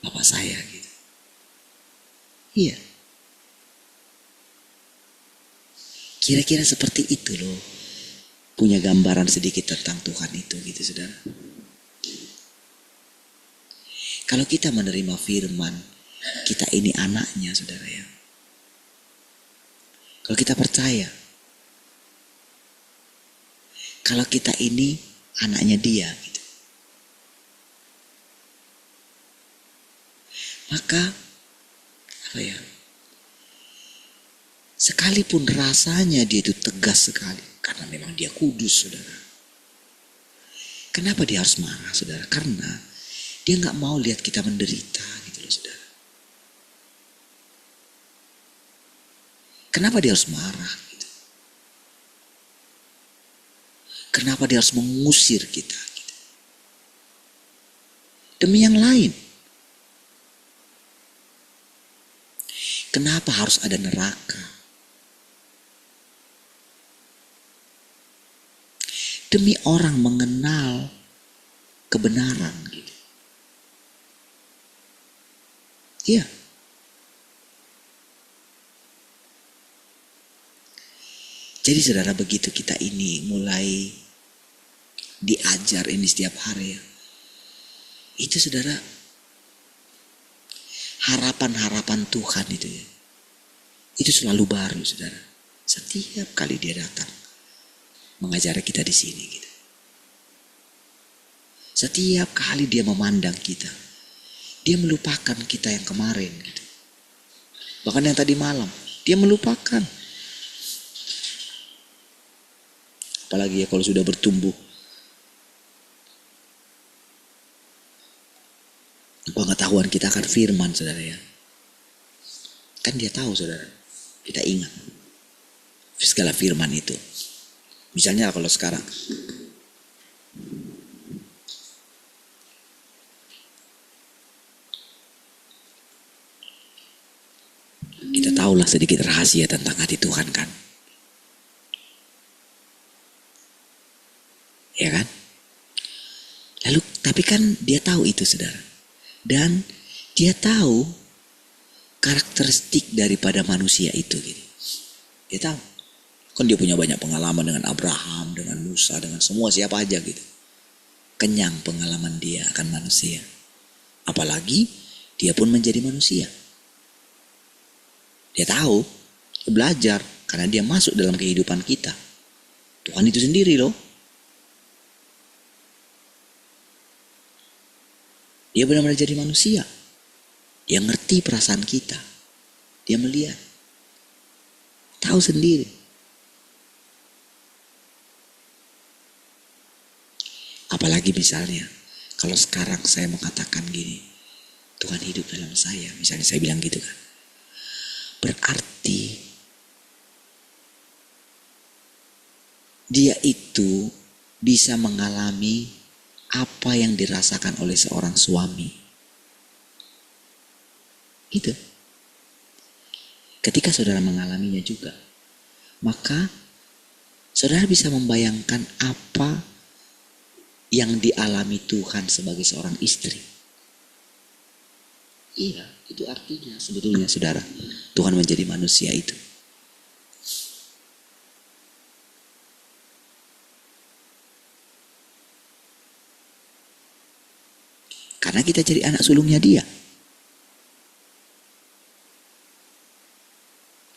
bapak saya gitu. Iya. Kira-kira seperti itu loh. Punya gambaran sedikit tentang Tuhan itu gitu saudara. Kalau kita menerima firman, kita ini anaknya saudara ya. Kalau kita percaya, kalau kita ini anaknya dia gitu, maka sekalipun rasanya dia itu tegas sekali, karena memang dia kudus saudara. Kenapa dia harus marah saudara? Karena dia gak mau lihat kita menderita gitu loh saudara. Kenapa dia harus marah gitu? Kenapa dia harus mengusir kita gitu? Demi yang lain. Kenapa harus ada neraka? Demi orang mengenal kebenaran gitu. Iya. Jadi saudara, begitu kita ini mulai diajar ini setiap hari ya, itu saudara, harapan-harapan Tuhan itu ya, itu selalu baru saudara. Setiap kali dia datang mengajari kita di sini gitu. Setiap kali dia memandang kita, dia melupakan kita yang kemarin gitu. Bahkan yang tadi malam, dia melupakan. Apalagi ya kalau sudah bertumbuh. Pengetahuan kita akan firman saudara ya. Kan dia tahu saudara, kita ingat segala firman itu. Misalnya kalau sekarang kita tahulah sedikit rahasia tentang hati Tuhan kan. Ya kan? Lalu tapi kan dia tahu itu saudara. Dan dia tahu karakteristik daripada manusia itu gitu. Dia tahu. Kan dia punya banyak pengalaman dengan Abraham, dengan Musa, dengan semua siapa aja gitu. Kenyang pengalaman dia akan manusia. Apalagi dia pun menjadi manusia. Dia tahu, dia belajar karena dia masuk dalam kehidupan kita. Tuhan itu sendiri loh. Dia benar-benar jadi manusia. Dia ngerti perasaan kita. Dia melihat. Tahu sendiri. Apalagi misalnya, kalau sekarang saya mengatakan gini, Tuhan hidup dalam saya. Misalnya saya bilang gitu kan. Berarti dia itu bisa mengalami apa yang dirasakan oleh seorang suami. Itu. Ketika saudara mengalaminya juga, maka saudara bisa membayangkan apa yang dialami Tuhan sebagai seorang istri. Iya, itu artinya sebetulnya saudara, Tuhan menjadi manusia itu. Karena kita jadi anak sulungnya dia.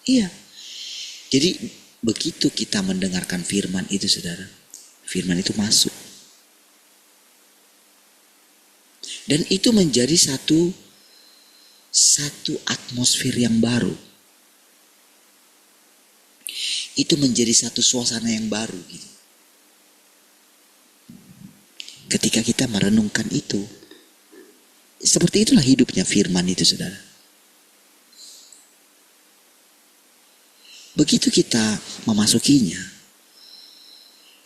Iya. Jadi begitu kita mendengarkan firman itu saudara, firman itu masuk. Dan itu menjadi satu atmosfer yang baru. Itu menjadi satu suasana yang baru gitu. Ketika kita merenungkan itu, seperti itulah hidupnya firman itu saudara. Begitu kita memasukinya,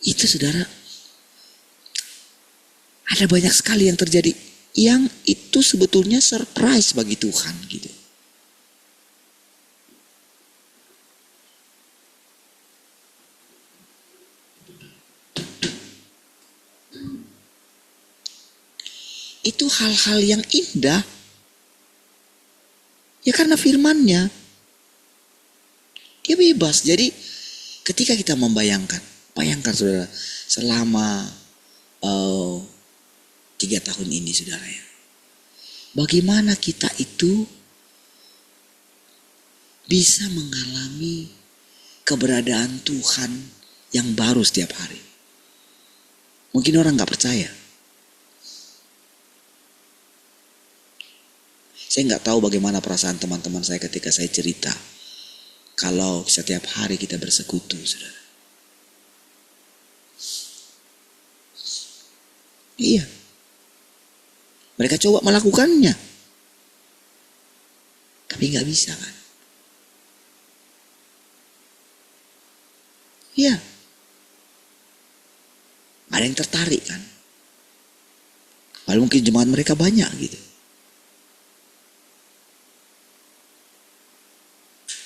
itu saudara, ada banyak sekali yang terjadi yang itu sebetulnya surprise bagi Tuhan gitu. Itu hal-hal yang indah. Ya karena firman-Nya. Dia bebas. Jadi ketika kita membayangkan, bayangkan saudara, selama 3 tahun ini saudara ya. Bagaimana kita itu bisa mengalami keberadaan Tuhan yang baru setiap hari. Mungkin orang gak percaya. Saya nggak tahu bagaimana perasaan teman-teman saya ketika saya cerita. Kalau setiap hari kita bersekutu, saudara. Iya. Mereka coba melakukannya. Tapi nggak bisa kan. Iya. Ada yang tertarik kan. Padahal mungkin jemaat mereka banyak gitu.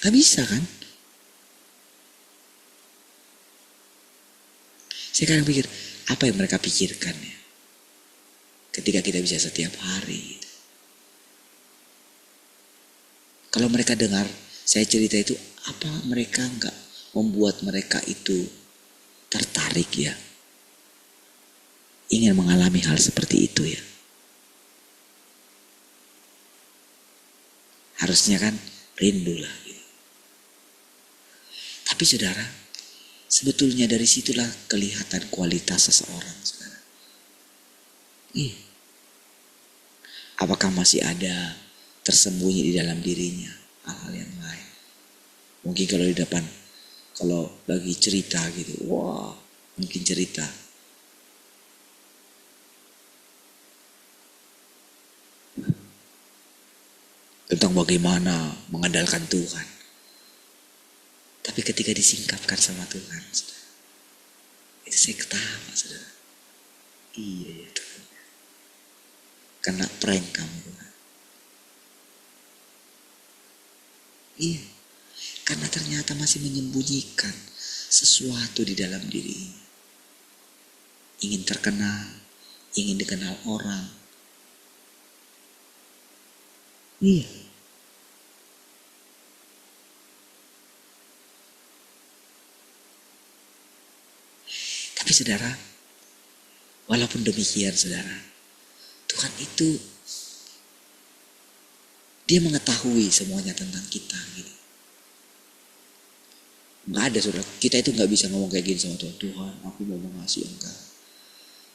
Gak bisa kan? Saya kadang pikir, apa yang mereka pikirkan ya? Ketika kita bisa setiap hari. Kalau mereka dengar saya cerita itu, apa mereka gak membuat mereka itu tertarik ya, ingin mengalami hal seperti itu ya. Harusnya kan rindu lah gitu. Tapi saudara, sebetulnya dari situlah kelihatan kualitas seseorang, saudara. Iya. Apakah masih ada tersembunyi di dalam dirinya hal-hal yang lain? Mungkin kalau di depan, kalau lagi cerita gitu, wah mungkin cerita. Tentang bagaimana mengandalkan Tuhan. Tapi ketika disingkapkan sama Tuhan, saudara, itu saya ketawa, saudara. Iya ya Tuhan. Kena prank kamu Tuhan. Iya. Karena ternyata masih menyembunyikan sesuatu di dalam dirinya. Ingin terkenal, ingin dikenal orang. Iya. Tapi saudara, walaupun demikian saudara, Tuhan itu Dia mengetahui semuanya tentang kita gitu. Nggak ada saudara, kita itu nggak bisa ngomong kayak gini sama Tuhan. Tuhan, aku mau mengasihi Engkau.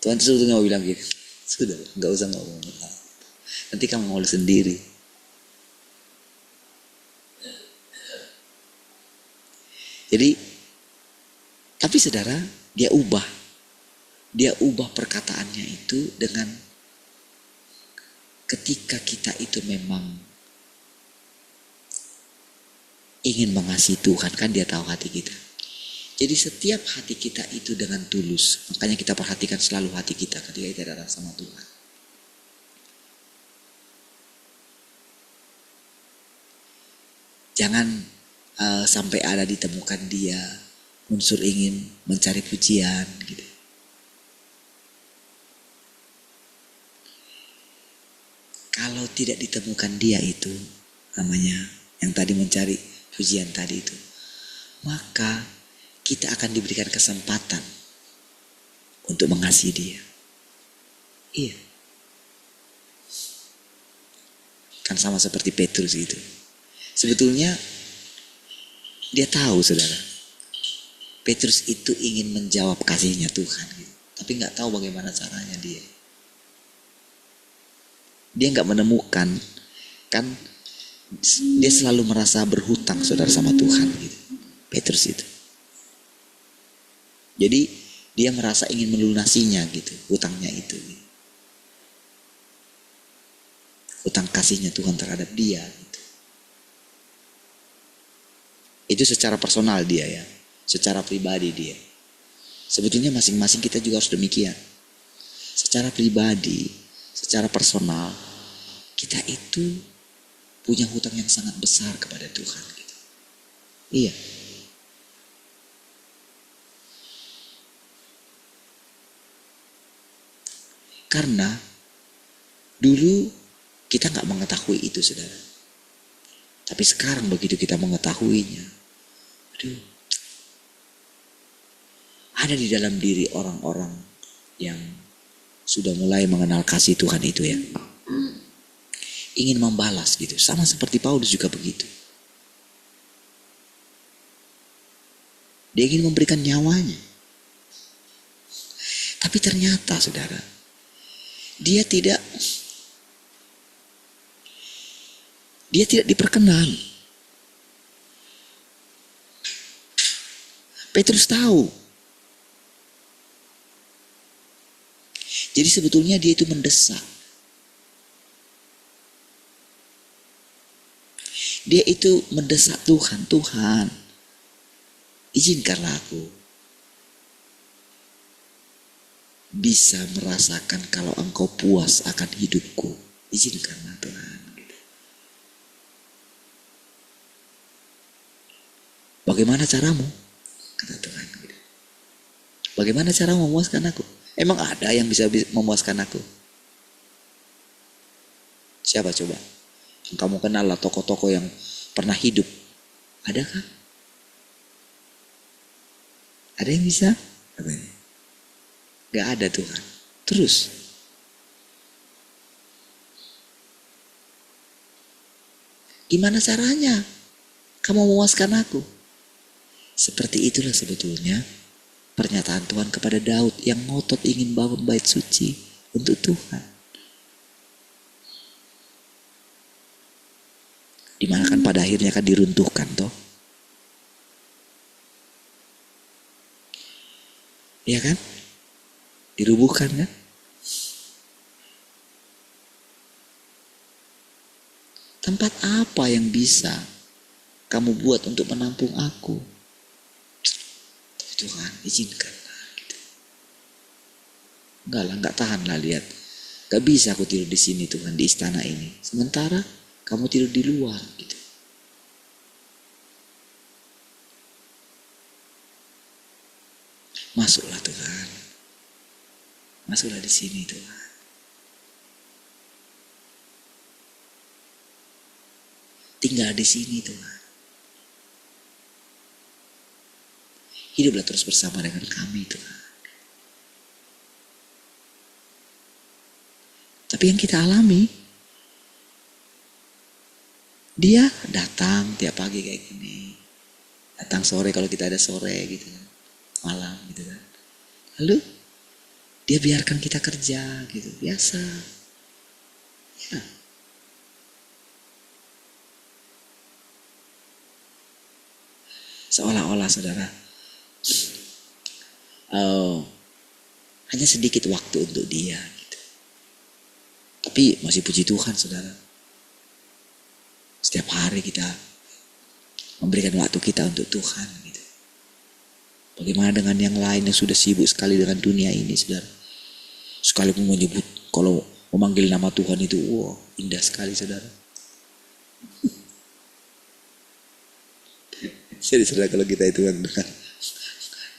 Tuhan sebetulnya mau bilang gitu, sudah, nggak usah ngomong. Nanti kamu ngolah sendiri. Jadi, tapi saudara, dia ubah perkataannya itu dengan ketika kita itu memang ingin mengasihi Tuhan, kan dia tahu hati kita. Jadi setiap hati kita itu dengan tulus, makanya kita perhatikan selalu hati kita ketika kita datang sama Tuhan. Jangan sampai ada ditemukan dia unsur ingin mencari pujian gitu. Kalau tidak ditemukan dia itu namanya yang tadi mencari pujian tadi itu, maka kita akan diberikan kesempatan untuk mengasihi dia. Iya. Kan sama seperti Petrus gitu. Sebetulnya dia tahu saudara, Petrus itu ingin menjawab kasihnya Tuhan gitu. Tapi gak tahu bagaimana caranya dia. Dia gak menemukan, kan dia selalu merasa berhutang saudara sama Tuhan gitu. Petrus itu. Jadi dia merasa ingin melunasinya gitu, hutangnya itu gitu. Hutang kasihnya Tuhan terhadap dia gitu. Itu secara personal dia ya, secara pribadi dia. Sebetulnya masing-masing kita juga harus demikian. Secara pribadi, secara personal, kita itu punya hutang yang sangat besar kepada Tuhan gitu. Iya. Karena dulu kita gak mengetahui itu saudara. Tapi sekarang begitu kita mengetahuinya, aduh, ada di dalam diri orang-orang yang sudah mulai mengenal kasih Tuhan itu ya, ingin membalas gitu. Sama seperti Paulus juga begitu. Dia ingin memberikan nyawanya. Tapi ternyata saudara, dia tidak diperkenan. Petrus tahu. Jadi sebetulnya dia itu mendesak. Dia itu mendesak Tuhan. Tuhan, izinkanlah aku bisa merasakan kalau Engkau puas akan hidupku. Izinkanlah Tuhan. Bagaimana caramu? Kata Tuhan. Bagaimana cara memuaskan aku? Emang ada yang bisa memuaskan aku? Siapa coba? Yang kamu kenal lah tokoh-tokoh yang pernah hidup. Adakah? Ada yang bisa? Katanya. Gak ada Tuhan. Terus. Gimana caranya kamu memuaskan aku? Seperti itulah sebetulnya pernyataan Tuhan kepada Daud yang ngotot ingin bangun bait suci untuk Tuhan. Dimana kan pada akhirnya kan diruntuhkan toh. Iya kan? Dirubuhkan kan? Tempat apa yang bisa kamu buat untuk menampung aku? Tapi Tuhan izinkanlah gitu. Enggak lah, enggak tahan lah lihat. Gak bisa aku tidur di sini Tuhan, di istana ini. Sementara kamu tidur di luar gitu. Masuklah Tuhan. Masuklah di sini Tuhan. Tinggal di sini Tuhan. Hiduplah terus bersama dengan kami Tuhan. Tapi yang kita alami, dia datang tiap pagi kayak gini. Datang sore kalau kita ada sore gitu kan. Malam gitu kan. Lalu dia biarkan kita kerja gitu. Biasa. Ya. Seolah-olah saudara. Hanya sedikit waktu untuk dia gitu. Tapi masih puji Tuhan saudara. Setiap hari kita memberikan waktu kita untuk Tuhan gitu. Bagaimana dengan yang lain yang sudah sibuk sekali dengan dunia ini saudara. Sekalipun menyebut kalau memanggil nama Tuhan itu wow, indah sekali saudara. Jadi saudara kalau kita itu dengar,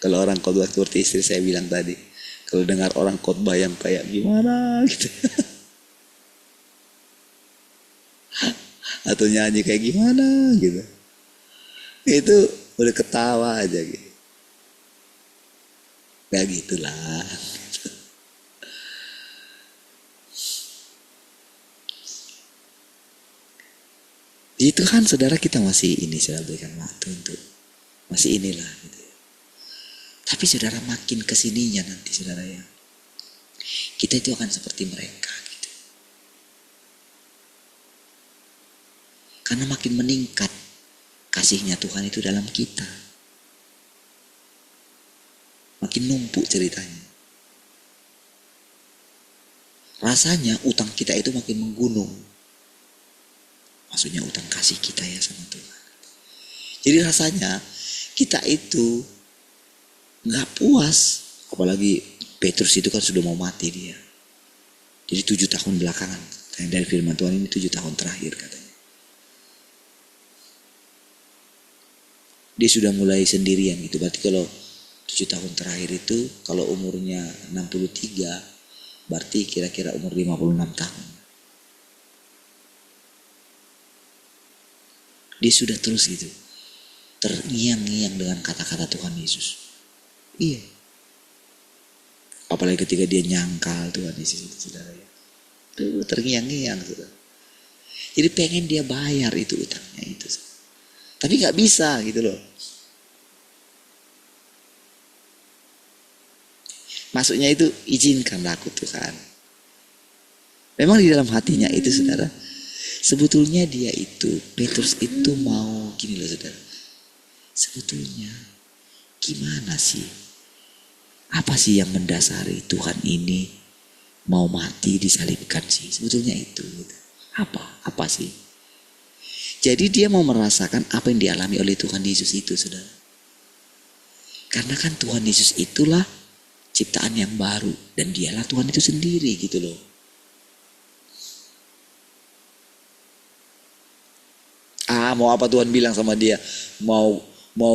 kalau orang khotbah seperti istri saya bilang tadi, kalau dengar orang khotbah yang kayak gimana gitu, atau nyanyi kayak gimana gitu, itu udah ketawa aja gitu. Gak gitulah. Di Tuhan saudara kita masih ini, saudara berikan waktu untuk masih inilah gitu. Tapi saudara makin kesininya nanti saudara ya, kita itu akan seperti mereka gitu. Karena makin meningkat kasihnya Tuhan itu dalam kita. Makin numpuk ceritanya. Rasanya utang kita itu makin menggunung. Maksudnya utang kasih kita ya sama Tuhan. Jadi rasanya kita itu gak puas. Apalagi Petrus itu kan sudah mau mati dia. Jadi 7 tahun belakangan. Dari firman Tuhan ini 7 tahun terakhir katanya. Dia sudah mulai sendirian gitu. Berarti kalau 7 tahun terakhir itu kalau umurnya 63 berarti kira-kira umur 56 tahun. Dia sudah terus gitu terngiang-ngiang dengan kata-kata Tuhan Yesus. Iya. Apalagi ketika dia nyangkal Tuhan Yesus itu saudara ya. Tuh terngiang-ngiang saudara. Jadi pengen dia bayar itu utangnya itu. Tapi gak bisa gitu loh. Maksudnya itu izinkanlah aku Tuhan. Memang di dalam hatinya itu saudara. Sebetulnya dia itu, Petrus itu mau gini loh saudara. Sebetulnya gimana sih? Apa sih yang mendasari Tuhan ini mau mati disalibkan sih? Sebetulnya itu. Gitu. Apa sih? Jadi dia mau merasakan apa yang dialami oleh Tuhan Yesus itu saudara. Karena kan Tuhan Yesus itulah ciptaan yang baru. Dan dialah Tuhan itu sendiri gitu loh. Mau apa Tuhan bilang sama dia, mau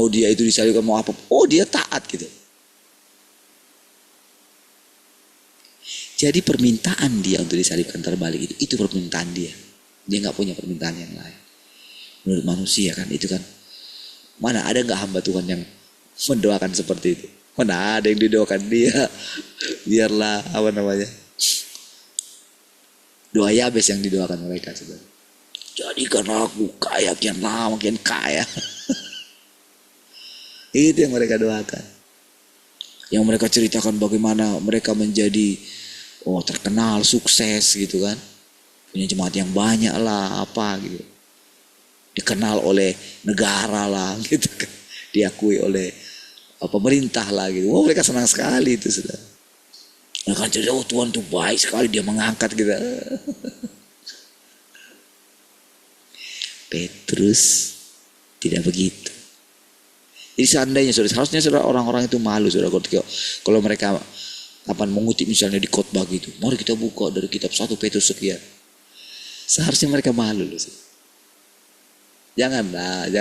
dia itu disalibkan, mau apa, oh dia taat gitu. Jadi permintaan dia untuk disalibkan terbalik itu permintaan dia. Dia nggak punya permintaan yang lain. Menurut manusia kan itu kan, mana ada nggak hamba Tuhan yang mendoakan seperti itu? Mana ada yang didoakan dia. Biarlah apa namanya, doa Yabes yang didoakan mereka. Saudara. Jadikan aku kaya, makin lama makin kaya. Itu yang mereka doakan. Yang mereka ceritakan bagaimana mereka menjadi terkenal, sukses gitu kan. Punya jemaat yang banyak lah, apa gitu. Dikenal oleh negara lah gitu kan. Diakui oleh pemerintah lah gitu. Mereka senang sekali itu, saudara. Mereka cerita, Tuhan tuh baik sekali, dia mengangkat gitu. Petrus tidak begitu. Jadi seandainya seharusnya orang-orang itu malu, saudara, kalau mereka mengutip misalnya di khotbah gitu. Mari kita buka dari kitab 1 Petrus sekian. Seharusnya mereka malu loh. Janganlah,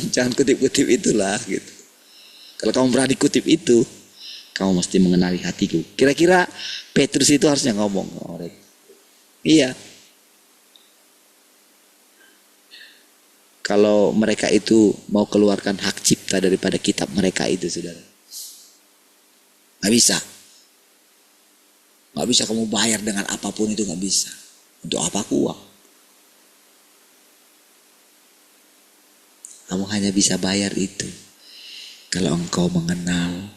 jangan kutip-kutip itulah gitu. Kalau kamu berani kutip itu, kamu mesti mengenali hatiku. Kira-kira Petrus itu harusnya ngomong sama mereka. Iya. Kalau mereka itu mau keluarkan hak cipta daripada kitab mereka itu, saudara. Gak bisa. Gak bisa kamu bayar dengan apapun itu, gak bisa. Untuk apa uang? Kamu hanya bisa bayar itu kalau engkau mengenal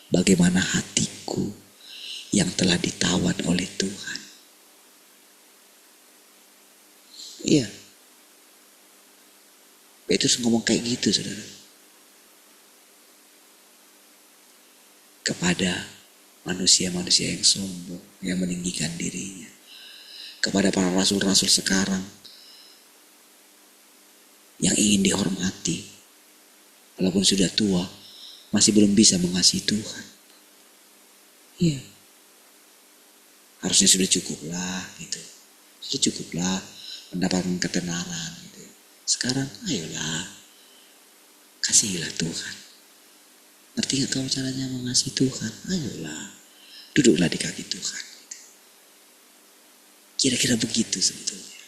bagaimana hatiku yang telah ditawan oleh Tuhan. Iya. Petrus ngomong kayak gitu, saudara. Kepada manusia-manusia yang sombong, yang meninggikan dirinya. Kepada para rasul-rasul sekarang yang ingin dihormati. Walaupun sudah tua, masih belum bisa mengasihi Tuhan. Iya. Harusnya sudah cukup lah gitu. Sudah cukup lah mendapatkan ketenaran gitu. Sekarang ayolah, kasihilah Tuhan. Ngerti gak kamu caranya mengasihi Tuhan? Ayolah, duduklah di kaki Tuhan. Kira-kira begitu sebetulnya.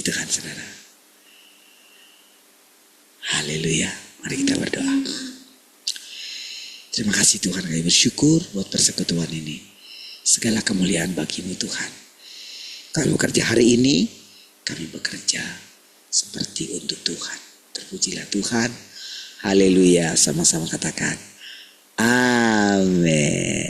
Tuhan, saudara. Haleluya. Mari kita berdoa. Terima kasih Tuhan, kami bersyukur buat persekutuan ini. Segala kemuliaan bagimu Tuhan. Kami bekerja hari ini, kami bekerja seperti untuk Tuhan. Terpujilah Tuhan. Haleluya. Sama-sama katakan. Amin.